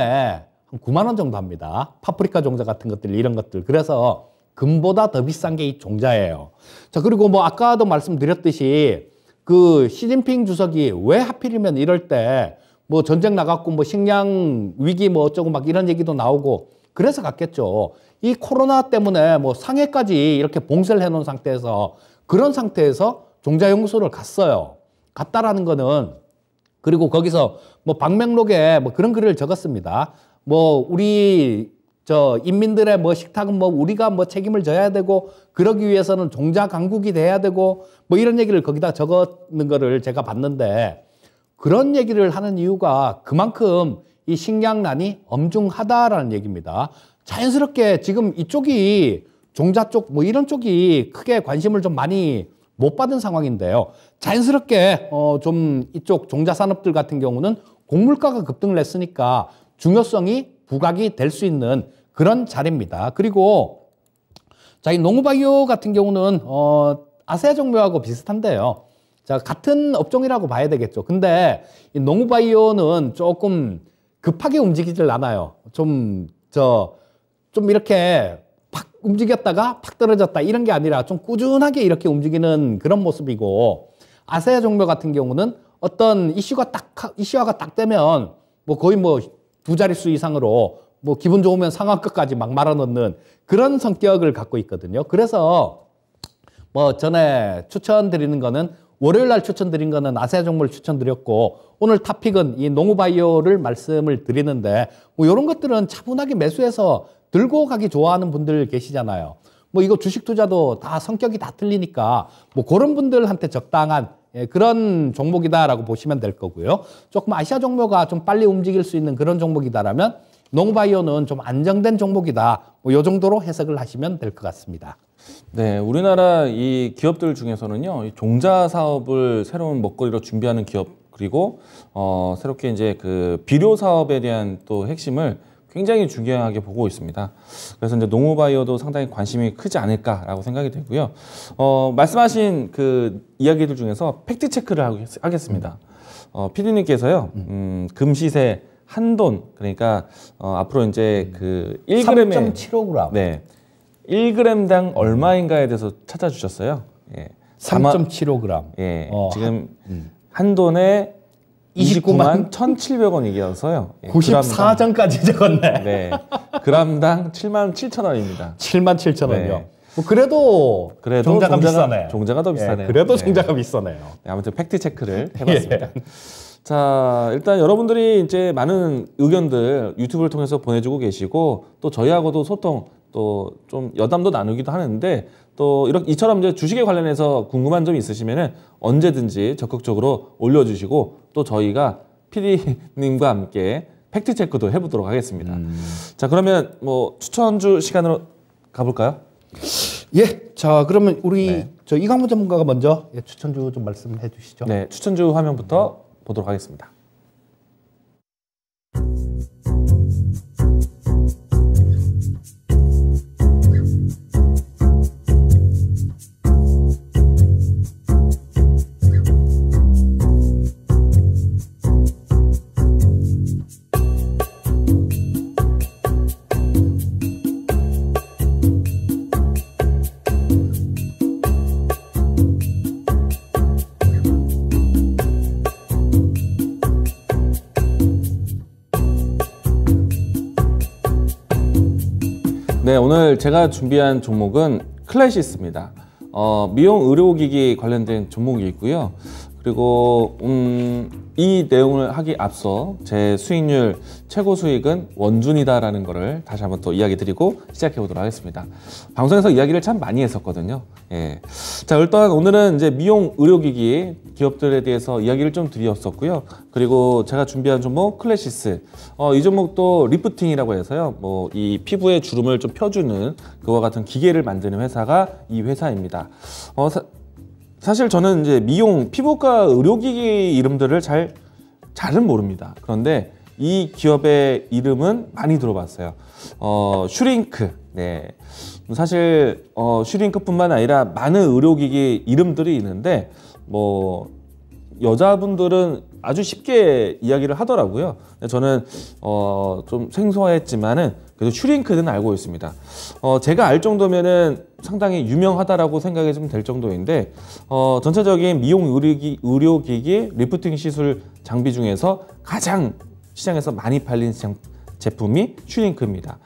9만 원 정도 합니다. 파프리카 종자 같은 것들 이런 것들. 그래서 금보다 더 비싼 게 이 종자예요. 자, 그리고 뭐 아까도 말씀드렸듯이 그 시진핑 주석이 왜 하필이면 이럴 때 뭐 전쟁 나갔고 뭐 식량 위기 뭐 어쩌고 막 이런 얘기도 나오고 그래서 갔겠죠. 이 코로나 때문에 뭐 상해까지 이렇게 봉쇄를 해놓은 상태에서 그런 상태에서 종자연구소를 갔어요. 갔다라는 거는, 그리고 거기서 뭐 방명록에 뭐 그런 글을 적었습니다. 뭐 우리 인민들의 뭐 식탁은 뭐 우리가 뭐 책임을 져야 되고, 그러기 위해서는 종자 강국이 돼야 되고, 뭐 이런 얘기를 거기다 적었는 거를 제가 봤는데, 그런 얘기를 하는 이유가 그만큼 이 식량난이 엄중하다라는 얘기입니다. 자연스럽게 지금 이쪽이 종자 쪽 뭐 이런 쪽이 크게 관심을 좀 많이 못 받은 상황인데요. 자연스럽게 좀 이쪽 종자 산업들 같은 경우는 곡물가가 급등을 했으니까 중요성이 부각이 될 수 있는 그런 자리입니다. 그리고 자, 이 농우바이오 같은 경우는 아세아 종묘하고 비슷한데요. 자, 같은 업종이라고 봐야 되겠죠. 근데 이 농우바이오는 조금 급하게 움직이질 않아요. 좀 이렇게 팍 움직였다가 팍 떨어졌다 이런 게 아니라 좀 꾸준하게 이렇게 움직이는 그런 모습이고, 아세아 종묘 같은 경우는 어떤 이슈화가 딱 되면 뭐 거의 뭐 두 자릿수 이상으로 뭐 기분 좋으면 상한가까지 막 말아넣는 그런 성격을 갖고 있거든요. 그래서 뭐 전에 추천드리는 거는, 월요일 날 추천드린 거는 아세아 종목을 추천드렸고, 오늘 탑픽은 이 농우바이오를 말씀을 드리는데, 뭐 이런 것들은 차분하게 매수해서 들고 가기 좋아하는 분들 계시잖아요. 뭐 이거 주식 투자도 다 성격이 다 틀리니까 뭐 그런 분들한테 적당한 그런 종목이다라고 보시면 될 거고요. 조금 아시아 종목가 좀 빨리 움직일 수 있는 그런 종목이다라면 농우바이오는 좀 안정된 종목이다. 뭐 이 정도로 해석을 하시면 될 것 같습니다. 네, 우리나라 이 기업들 중에서는요, 이 종자 사업을 새로운 먹거리로 준비하는 기업, 그리고 새롭게 이제 그 비료 사업에 대한 또 핵심을 굉장히 중요하게 보고 있습니다. 그래서 이제 농우바이오도 상당히 관심이 크지 않을까라고 생각이 되고요. 말씀하신 그 이야기들 중에서 팩트 체크를 하겠습니다. PD님께서요, 금시세 한돈, 그러니까 앞으로 이제 그 1g에 3.75g. 네, 1g당 얼마인가에 대해서 찾아주셨어요. 예, 3.75g. 예, 지금 한돈에 29만 1,700원이어서요. 예, 94전까지 적었네. 네, 그람당 77,000원입니다. 77,000원이요. 네. 뭐 그래도 종자가 비싸네. 종자가 더 비싸네요. 그래도 네. 종자가 비싸네요. 네, 아무튼 팩트 체크를 해봤습니다. 자, 일단 여러분들이 이제 많은 의견들 유튜브를 통해서 보내주고 계시고, 또 저희하고도 소통, 또 좀 여담도 나누기도 하는데, 또 이처럼 이제 주식에 관련해서 궁금한 점이 있으시면은 언제든지 적극적으로 올려주시고, 또 저희가 PD님과 함께 팩트 체크도 해보도록 하겠습니다. 자, 그러면 뭐 추천주 시간으로 가볼까요? 예, 자 그러면 우리 이강무 전문가가 먼저 추천주 좀 말씀해 주시죠. 네, 추천주 화면부터 보도록 하겠습니다. 네, 오늘 제가 준비한 종목은 클래시스입니다. 미용 의료기기 관련된 종목이 있고요. 그리고 이 내용을 하기 앞서 제 수익률 최고 수익은 원준이다라는 거를 다시 한번 또 이야기 드리고 시작해 보도록 하겠습니다. 방송에서 이야기를 참 많이 했었거든요. 예. 자, 일단 오늘은 이제 미용 의료기기 기업들에 대해서 이야기를 좀 드렸었고요. 그리고 제가 준비한 종목 클래시스. 이 종목도 리프팅이라고 해서요. 뭐 이 피부에 주름을 좀 펴주는 그와 같은 기계를 만드는 회사가 이 회사입니다. 사실 저는 이제 미용, 피부과 의료기기 이름들을 잘은 모릅니다. 그런데 이 기업의 이름은 많이 들어봤어요. 슈링크. 네. 사실 슈링크뿐만 아니라 많은 의료기기 이름들이 있는데, 뭐 여자분들은 아주 쉽게 이야기를 하더라고요. 저는 좀 생소했지만은 그래도 슈링크는 알고 있습니다. 제가 알 정도면은 상당히 유명하다라고 생각이 좀 될 정도인데, 전체적인 미용 의료기기 리프팅 시술 장비 중에서 가장 시장에서 많이 팔린 제품이 슈링크입니다.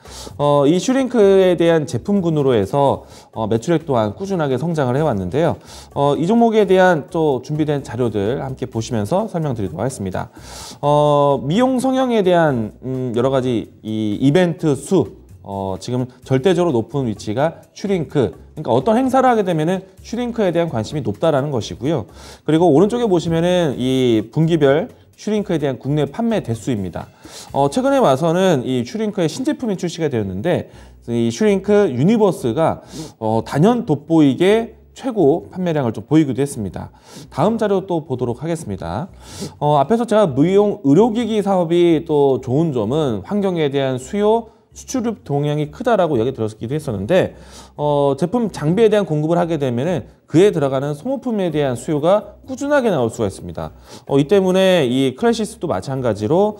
이 슈링크에 대한 제품군으로 해서 매출액 또한 꾸준하게 성장을 해왔는데요. 이 종목에 대한 또 준비된 자료들 함께 보시면서 설명드리도록 하겠습니다. 미용 성형에 대한 여러 가지 이 이벤트 수, 지금 절대적으로 높은 위치가 슈링크. 그러니까 어떤 행사를 하게 되면은 슈링크에 대한 관심이 높다라는 것이고요. 그리고 오른쪽에 보시면은 이 분기별 슈링크에 대한 국내 판매 대수입니다. 최근에 와서는 이 슈링크의 신제품이 출시가 되었는데 이 슈링크 유니버스가 단연 돋보이게 최고 판매량을 좀 보이기도 했습니다. 다음 자료 또 보도록 하겠습니다. 앞에서 제가 미용 의료기기 사업이 또 좋은 점은 환경에 대한 수요, 수출입 동향이 크다라고 얘기 들었기도 했었는데 제품 장비에 대한 공급을 하게 되면은 그에 들어가는 소모품에 대한 수요가 꾸준하게 나올 수가 있습니다. 이 때문에 이 클래시스도 마찬가지로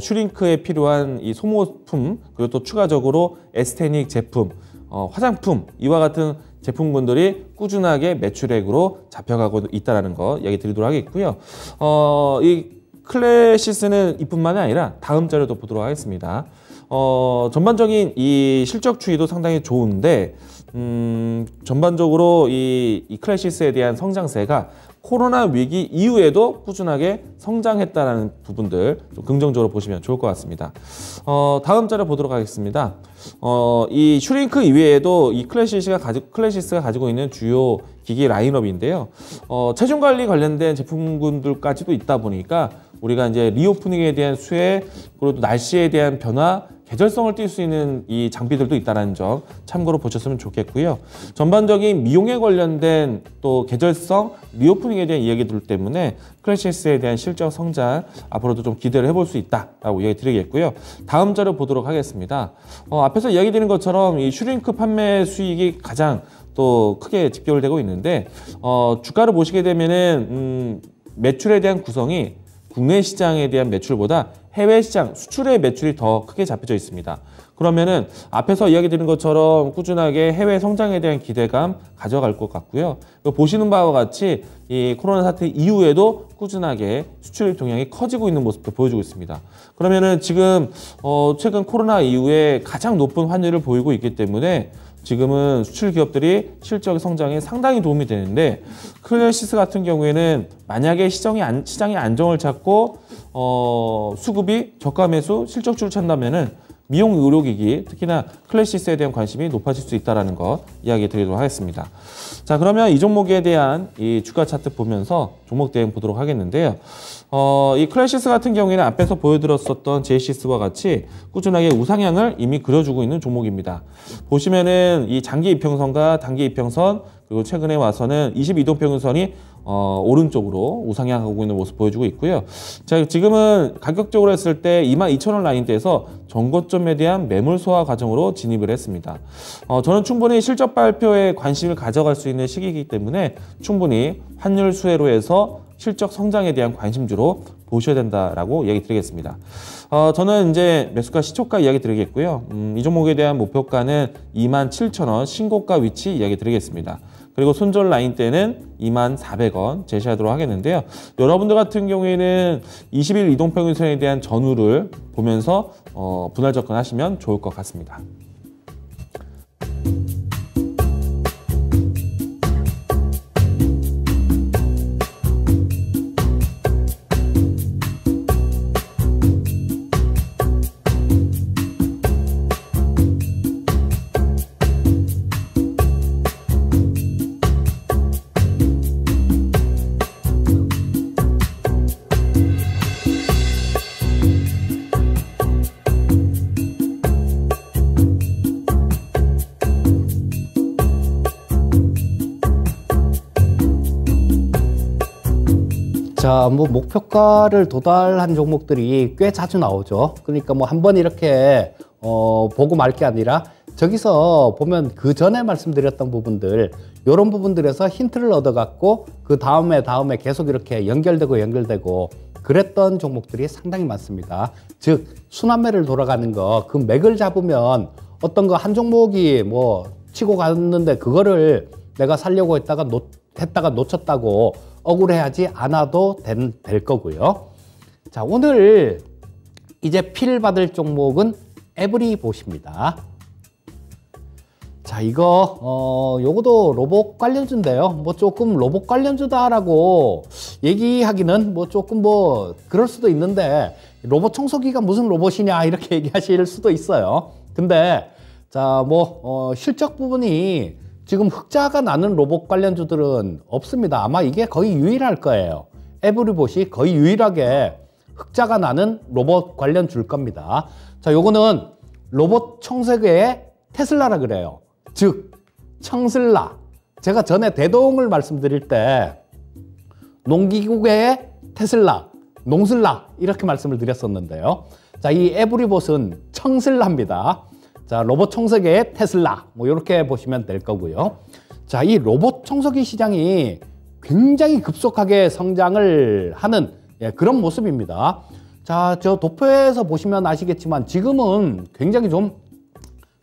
슈링크에 필요한 이 소모품 그리고 또 추가적으로 에스테닉 제품, 화장품 이와 같은 제품군들이 꾸준하게 매출액으로 잡혀가고 있다는 거 얘기 드리도록 하겠고요. 이 클래시스는 이뿐만이 아니라 다음 자료도 보도록 하겠습니다. 전반적인 이 실적 추이도 상당히 좋은데 전반적으로 이 클래시스에 대한 성장세가 코로나 위기 이후에도 꾸준하게 성장했다는 부분들 좀 긍정적으로 보시면 좋을 것 같습니다. 다음 자료 보도록 하겠습니다. 이 슈링크 이외에도 이 클래시스가 가지고 있는 주요 기기 라인업인데요. 체중 관리 관련된 제품군들까지도 있다 보니까 우리가 이제 리오프닝에 대한 수혜 그리고 또 날씨에 대한 변화 계절성을 띌 수 있는 이 장비들도 있다는 점 참고로 보셨으면 좋겠고요. 전반적인 미용에 관련된 또 계절성 리오프닝에 대한 이야기들 때문에 클래시스에 대한 실적 성장 앞으로도 좀 기대를 해볼 수 있다라고 이야기 드리겠고요. 다음 자료 보도록 하겠습니다. 앞에서 이야기 드린 것처럼 이 슈링크 판매 수익이 가장 또 크게 집결되고 있는데 주가를 보시게 되면은 매출에 대한 구성이 국내 시장에 대한 매출보다 해외 시장, 수출의 매출이 더 크게 잡혀져 있습니다. 그러면은 앞에서 이야기 드린 것처럼 꾸준하게 해외 성장에 대한 기대감 가져갈 것 같고요. 보시는 바와 같이 이 코로나 사태 이후에도 꾸준하게 수출 동향이 커지고 있는 모습도 보여주고 있습니다. 그러면은 지금 최근 코로나 이후에 가장 높은 환율을 보이고 있기 때문에 지금은 수출 기업들이 실적 성장에 상당히 도움이 되는데 클래시스 같은 경우에는 만약에 시장이 안정을 찾고 수급이 저가 매수 실적주를 찾는다면은 미용 의료기기 특히나 클래시스에 대한 관심이 높아질 수 있다는 거 이야기 드리도록 하겠습니다. 자, 그러면 이 종목에 대한 이 주가 차트 보면서 종목 대응 보도록 하겠는데요. 이 클래시스 같은 경우에는 앞에서 보여드렸었던 제이시스와 같이 꾸준하게 우상향을 이미 그려주고 있는 종목입니다. 보시면은 이 장기 이평선과 단기 이평선 그리고 최근에 와서는 22도평선이 오른쪽으로 우상향하고 있는 모습 보여주고 있고요. 자, 지금은 가격적으로 했을 때 22,000원 라인대에서 전고점에 대한 매물 소화 과정으로 진입을 했습니다. 저는 충분히 실적 발표에 관심을 가져갈 수 있는 시기이기 때문에 충분히 환율 수혜로 해서 실적 성장에 대한 관심주로 보셔야 된다라고 이야기 드리겠습니다. 저는 이제 매수가 시초가 이야기 드리겠고요. 이 종목에 대한 목표가는 27,000원 신고가 위치 이야기 드리겠습니다. 그리고 손절 라인 때는 24,000원 제시하도록 하겠는데요. 여러분들 같은 경우에는 20일 이동평균선에 대한 전후를 보면서 분할 접근하시면 좋을 것 같습니다. 자, 뭐 목표가를 도달한 종목들이 꽤 자주 나오죠. 그러니까 뭐 한번 이렇게 보고 말 게 아니라 저기서 보면 그 전에 말씀드렸던 부분들, 이런 부분들에서 힌트를 얻어갖고 그 다음에 계속 이렇게 연결되고 그랬던 종목들이 상당히 많습니다. 즉 순환매를 돌아가는 거, 그 맥을 잡으면 어떤 거 한 종목이 뭐 치고 갔는데 그거를 내가 살려고 했다가 놓쳤다고 억울해하지 않아도 될 거고요. 자, 오늘 이제 필 받을 종목은 에브리봇입니다. 자, 요거도 로봇 관련주인데요. 뭐 조금 로봇 관련주다라고 얘기하기는 뭐 조금 뭐 그럴 수도 있는데, 로봇 청소기가 무슨 로봇이냐 이렇게 얘기하실 수도 있어요. 근데 자, 실적 부분이 지금 흑자가 나는 로봇 관련주들은 없습니다. 아마 이게 거의 유일할 거예요. 에브리봇이 거의 유일하게 흑자가 나는 로봇 관련주일 겁니다. 자, 요거는 로봇 청소기의 테슬라라 그래요. 즉 청슬라. 제가 전에 대동을 말씀드릴 때 농기구계의 테슬라, 농슬라 이렇게 말씀을 드렸었는데요. 자, 이 에브리봇은 청슬라입니다. 자, 로봇 청소기의 테슬라 뭐 이렇게 보시면 될 거고요. 자, 이 로봇 청소기 시장이 굉장히 급속하게 성장을 하는 그런 모습입니다. 자, 저 도표에서 보시면 아시겠지만 지금은 굉장히 좀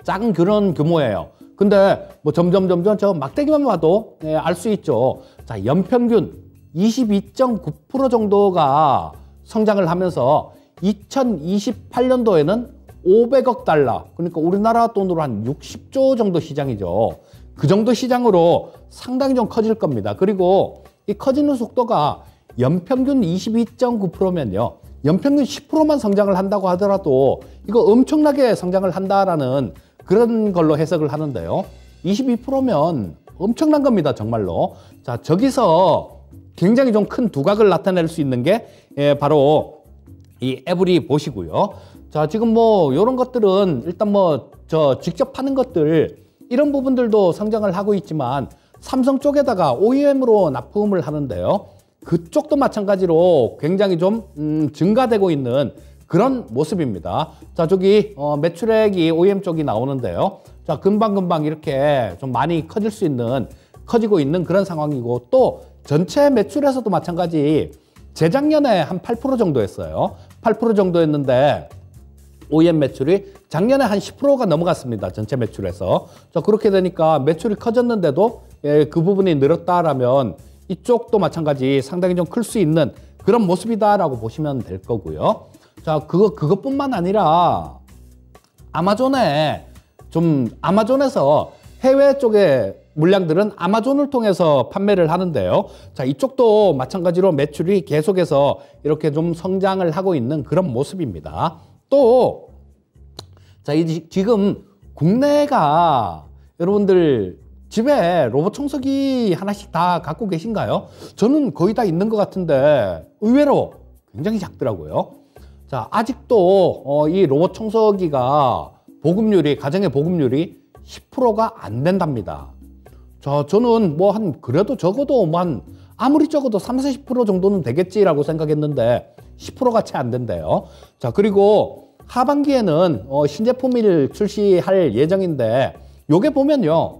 작은 그런 규모예요. 근데 뭐 점점 저 막대기만 봐도 알 수 있죠. 자, 연평균 22.9% 정도가 성장을 하면서 2028년도에는 500억 달러, 그러니까 우리나라 돈으로 한 60조 정도 시장이죠. 그 정도 시장으로 상당히 좀 커질 겁니다. 그리고 이 커지는 속도가 연평균 22.9%면요. 연평균 10%만 성장을 한다고 하더라도 이거 엄청나게 성장을 한다라는 그런 걸로 해석을 하는데요. 22%면 엄청난 겁니다, 정말로. 자, 저기서 굉장히 좀 큰 두각을 나타낼 수 있는 게 바로 이 에브리봇이고요. 자, 지금 뭐 이런 것들은 일단 직접 파는 것들 이런 부분들도 성장을 하고 있지만 삼성 쪽에다가 OEM으로 납품을 하는데요. 그쪽도 마찬가지로 굉장히 좀 증가되고 있는 그런 모습입니다. 자, 저기 매출액이 OEM 쪽이 나오는데요. 자, 금방 이렇게 좀 많이 커지고 있는 그런 상황이고, 또 전체 매출에서도 마찬가지 재작년에 한 8% 정도였어요. 8% 정도였는데 OEM 매출이 작년에 한 10%가 넘어갔습니다. 전체 매출에서. 자, 그렇게 되니까 매출이 커졌는데도 그 부분이 늘었다라면 이쪽도 마찬가지 상당히 좀 클 수 있는 그런 모습이다라고 보시면 될 거고요. 자, 그것뿐만 아니라 아마존에서 해외 쪽의 물량들은 아마존을 통해서 판매를 하는데요. 자, 이쪽도 마찬가지로 매출이 계속해서 이렇게 좀 성장을 하고 있는 그런 모습입니다. 또, 자, 지금 국내가 여러분들 집에 로봇 청소기 하나씩 다 갖고 계신가요? 저는 거의 다 있는 것 같은데 의외로 굉장히 작더라고요. 자, 아직도 이 로봇 청소기가 가정의 보급률이 10%가 안 된답니다. 자, 저는 그래도 적어도 아무리 적어도 30-40% 정도는 되겠지라고 생각했는데 10%가 채 안 된대요. 자, 그리고 하반기에는 신제품을 출시할 예정인데, 요게 보면요,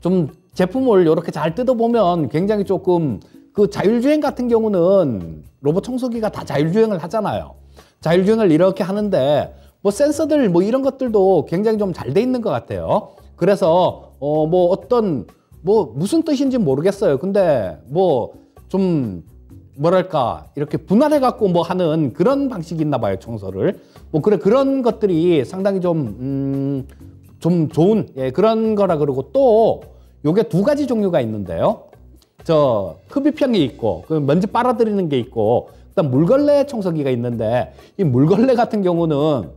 좀 제품을 이렇게 잘 뜯어보면 굉장히 조금 그 자율주행 같은 경우는 로봇 청소기가 다 자율주행을 하잖아요. 자율주행을 이렇게 하는데 센서들 이런 것들도 굉장히 좀 잘 돼 있는 것 같아요. 그래서 무슨 뜻인지 모르겠어요. 근데 좀 뭐랄까 이렇게 분할해 갖고 하는 그런 방식이 있나 봐요, 청소를. 그런 것들이 상당히 좀 좋은 그런 거라 그러고, 또 요게 두 가지 종류가 있는데요. 저 흡입형이 있고 그 먼지 빨아들이는 게 있고, 그다음 물걸레 청소기가 있는데, 이 물걸레 같은 경우는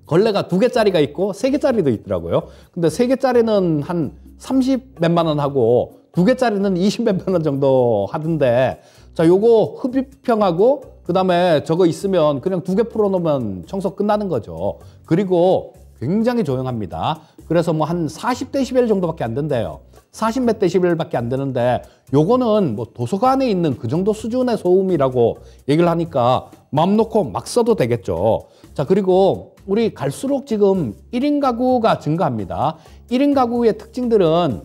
걸레가 2개짜리가 있고 3개짜리도 있더라고요. 근데 3개짜리는 한 30 몇만 원 하고 2개짜리는 20 몇만 원 정도 하던데, 자, 요거 흡입형하고 그다음에 저거 있으면 그냥 2개 풀어놓으면 청소 끝나는 거죠. 그리고 굉장히 조용합니다. 그래서 한 40dB 정도밖에 안 된대요. 40 몇 dB밖에 안 되는데, 요거는 도서관에 있는 그 정도 수준의 소음이라고 얘기를 하니까 마음 놓고 막 써도 되겠죠. 자, 그리고 우리 갈수록 지금 1인 가구가 증가합니다. 1인 가구의 특징들은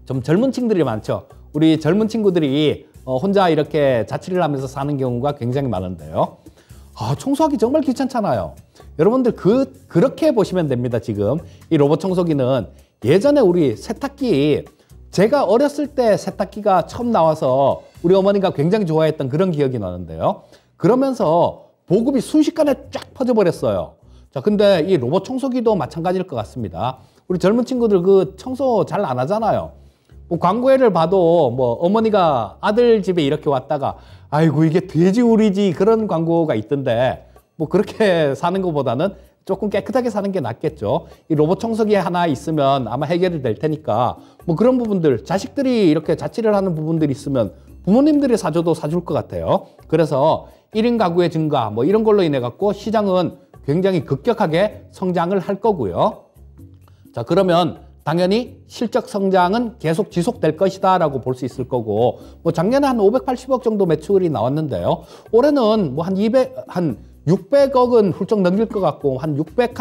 좀 젊은 친구들이 많죠. 우리 젊은 친구들이 혼자 이렇게 자취를 하면서 사는 경우가 굉장히 많은데요. 청소하기 정말 귀찮잖아요. 여러분들 그렇게 보시면 됩니다. 지금 이 로봇 청소기는 예전에 우리 세탁기, 제가 어렸을 때 세탁기가 처음 나와서 우리 어머니가 굉장히 좋아했던 그런 기억이 나는데요. 그러면서 보급이 순식간에 쫙 퍼져버렸어요. 자, 근데 이 로봇 청소기도 마찬가지일 것 같습니다. 우리 젊은 친구들 그 청소 잘 안 하잖아요. 뭐 광고회를 봐도 뭐 어머니가 아들 집에 이렇게 왔다가 아이고 이게 돼지 우리지 그런 광고가 있던데 뭐 그렇게 사는 것보다는 조금 깨끗하게 사는 게 낫겠죠. 이 로봇 청소기 하나 있으면 아마 해결이 될 테니까 뭐 그런 부분들, 자식들이 이렇게 자취를 하는 부분들이 있으면 부모님들이 사줘도 사줄 것 같아요. 그래서 1인 가구의 증가 뭐 이런 걸로 인해 갖고 시장은 굉장히 급격하게 성장을 할 거고요. 자, 그러면 당연히 실적 성장은 계속 지속될 것이다 라고 볼 수 있을 거고, 뭐 작년에 한 580억 정도 매출이 나왔는데요. 올해는 뭐 한 600억은 훌쩍 넘길 것 같고, 한 600,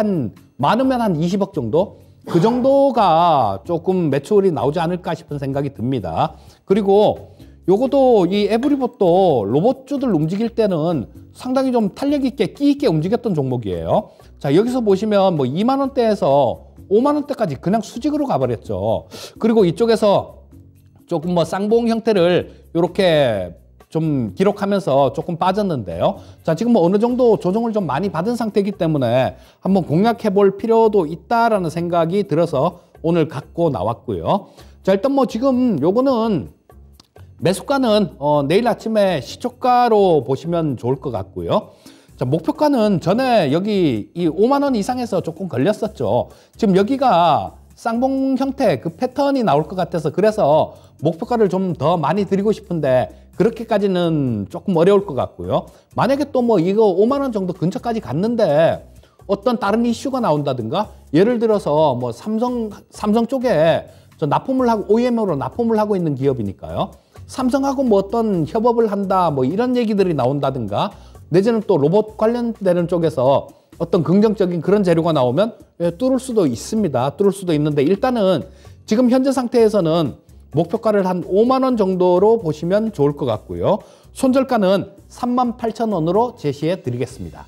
많으면 한 20억 정도? 그 정도가 조금 매출이 나오지 않을까 싶은 생각이 듭니다. 그리고 요것도 이 에브리봇도 로봇주들 움직일 때는 상당히 좀 탄력 있게 끼 있게 움직였던 종목이에요. 자, 여기서 보시면 뭐 2만 원대에서 5만 원대까지 그냥 수직으로 가버렸죠. 그리고 이쪽에서 조금 뭐 쌍봉 형태를 이렇게 좀 기록하면서 조금 빠졌는데요. 자, 지금 뭐 어느 정도 조정을 좀 많이 받은 상태이기 때문에 한번 공략해 볼 필요도 있다라는 생각이 들어서 오늘 갖고 나왔고요. 자, 일단 뭐 지금 요거는 매수가는 내일 아침에 시초가로 보시면 좋을 것 같고요. 자, 목표가는 전에 여기 이 5만 원 이상에서 조금 걸렸었죠. 지금 여기가 쌍봉 형태 그 패턴이 나올 것 같아서 그래서 목표가를 좀 더 많이 드리고 싶은데 그렇게까지는 조금 어려울 것 같고요. 만약에 또 뭐 이거 5만 원 정도 근처까지 갔는데 어떤 다른 이슈가 나온다든가, 예를 들어서 뭐 삼성 쪽에 저 납품을 하고 OEM으로 납품을 하고 있는 기업이니까요. 삼성하고 뭐 어떤 협업을 한다 뭐 이런 얘기들이 나온다든가, 내지는 또 로봇 관련되는 쪽에서 어떤 긍정적인 그런 재료가 나오면 뚫을 수도 있습니다. 뚫을 수도 있는데 일단은 지금 현재 상태에서는 목표가를 한 5만 원 정도로 보시면 좋을 것 같고요. 손절가는 38,000원으로 제시해 드리겠습니다.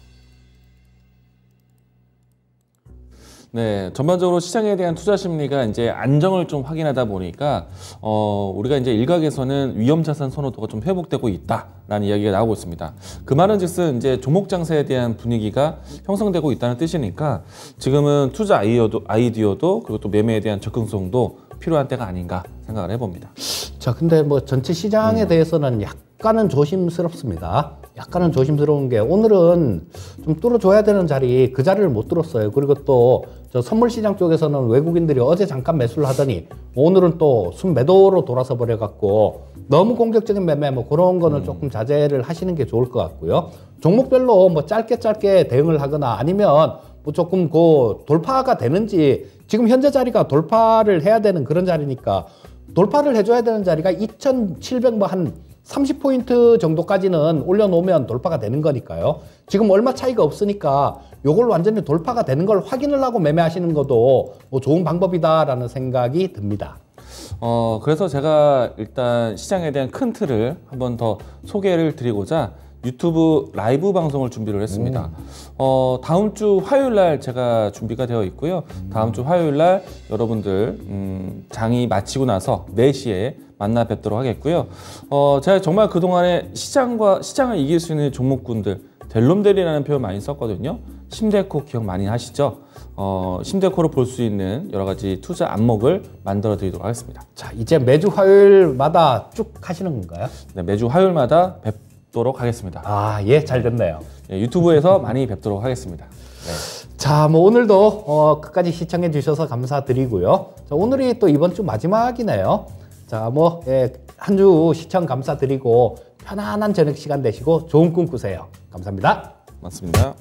네, 전반적으로 시장에 대한 투자 심리가 이제 안정을 좀 확인하다 보니까 우리가 이제 일각에서는 위험 자산 선호도가 좀 회복되고 있다라는 이야기가 나오고 있습니다. 그 말은즉슨 이제 종목 장세에 대한 분위기가 형성되고 있다는 뜻이니까 지금은 투자 아이디어도 그리고 또 매매에 대한 접근성도 필요한 때가 아닌가 생각을 해봅니다. 자, 근데 뭐 전체 시장에 대해서는 약간은 조심스럽습니다. 약간은 조심스러운 게 오늘은 좀 뚫어줘야 되는 자리, 그 자리를 못 뚫었어요. 그리고 또 저 선물 시장 쪽에서는 외국인들이 어제 잠깐 매수를 하더니 오늘은 또 순매도로 돌아서 버려갖고 너무 공격적인 매매 뭐 그런 거는 조금 자제를 하시는 게 좋을 것 같고요. 종목별로 뭐 짧게 대응을 하거나 아니면 뭐 조금 그 돌파가 되는지, 지금 현재 자리가 돌파를 해야 되는 그런 자리니까 돌파를 해줘야 되는 자리가 2,700 뭐 한 30포인트 정도까지는 올려놓으면 돌파가 되는 거니까요. 지금 얼마 차이가 없으니까 요걸 완전히 돌파가 되는 걸 확인을 하고 매매하시는 것도 뭐 좋은 방법이다라는 생각이 듭니다. 그래서 제가 일단 시장에 대한 큰 틀을 한번 더 소개를 드리고자 유튜브 라이브 방송을 준비를 했습니다. 다음 주 화요일 날 제가 준비가 되어 있고요. 다음 주 화요일 날 여러분들 장이 마치고 나서 4시에 만나 뵙도록 하겠고요. 제가 정말 그동안에 시장을 이길 수 있는 종목군들, 델롬델이라는 표현 많이 썼거든요. 심데코 기억 많이 하시죠? 심데코로 볼 수 있는 여러 가지 투자 안목을 만들어 드리도록 하겠습니다. 자, 이제 매주 화요일마다 쭉 하시는 건가요? 네, 매주 화요일마다 뵙도록 하겠습니다. 아, 예, 잘 됐네요. 네, 유튜브에서 많이 뵙도록 하겠습니다. 네. 자, 뭐 오늘도 끝까지 시청해 주셔서 감사드리고요. 자, 오늘이 또 이번 주 마지막이네요. 자, 뭐 한 주 시청 감사드리고 편안한 저녁 시간 되시고 좋은 꿈 꾸세요. 감사합니다. 맞습니다.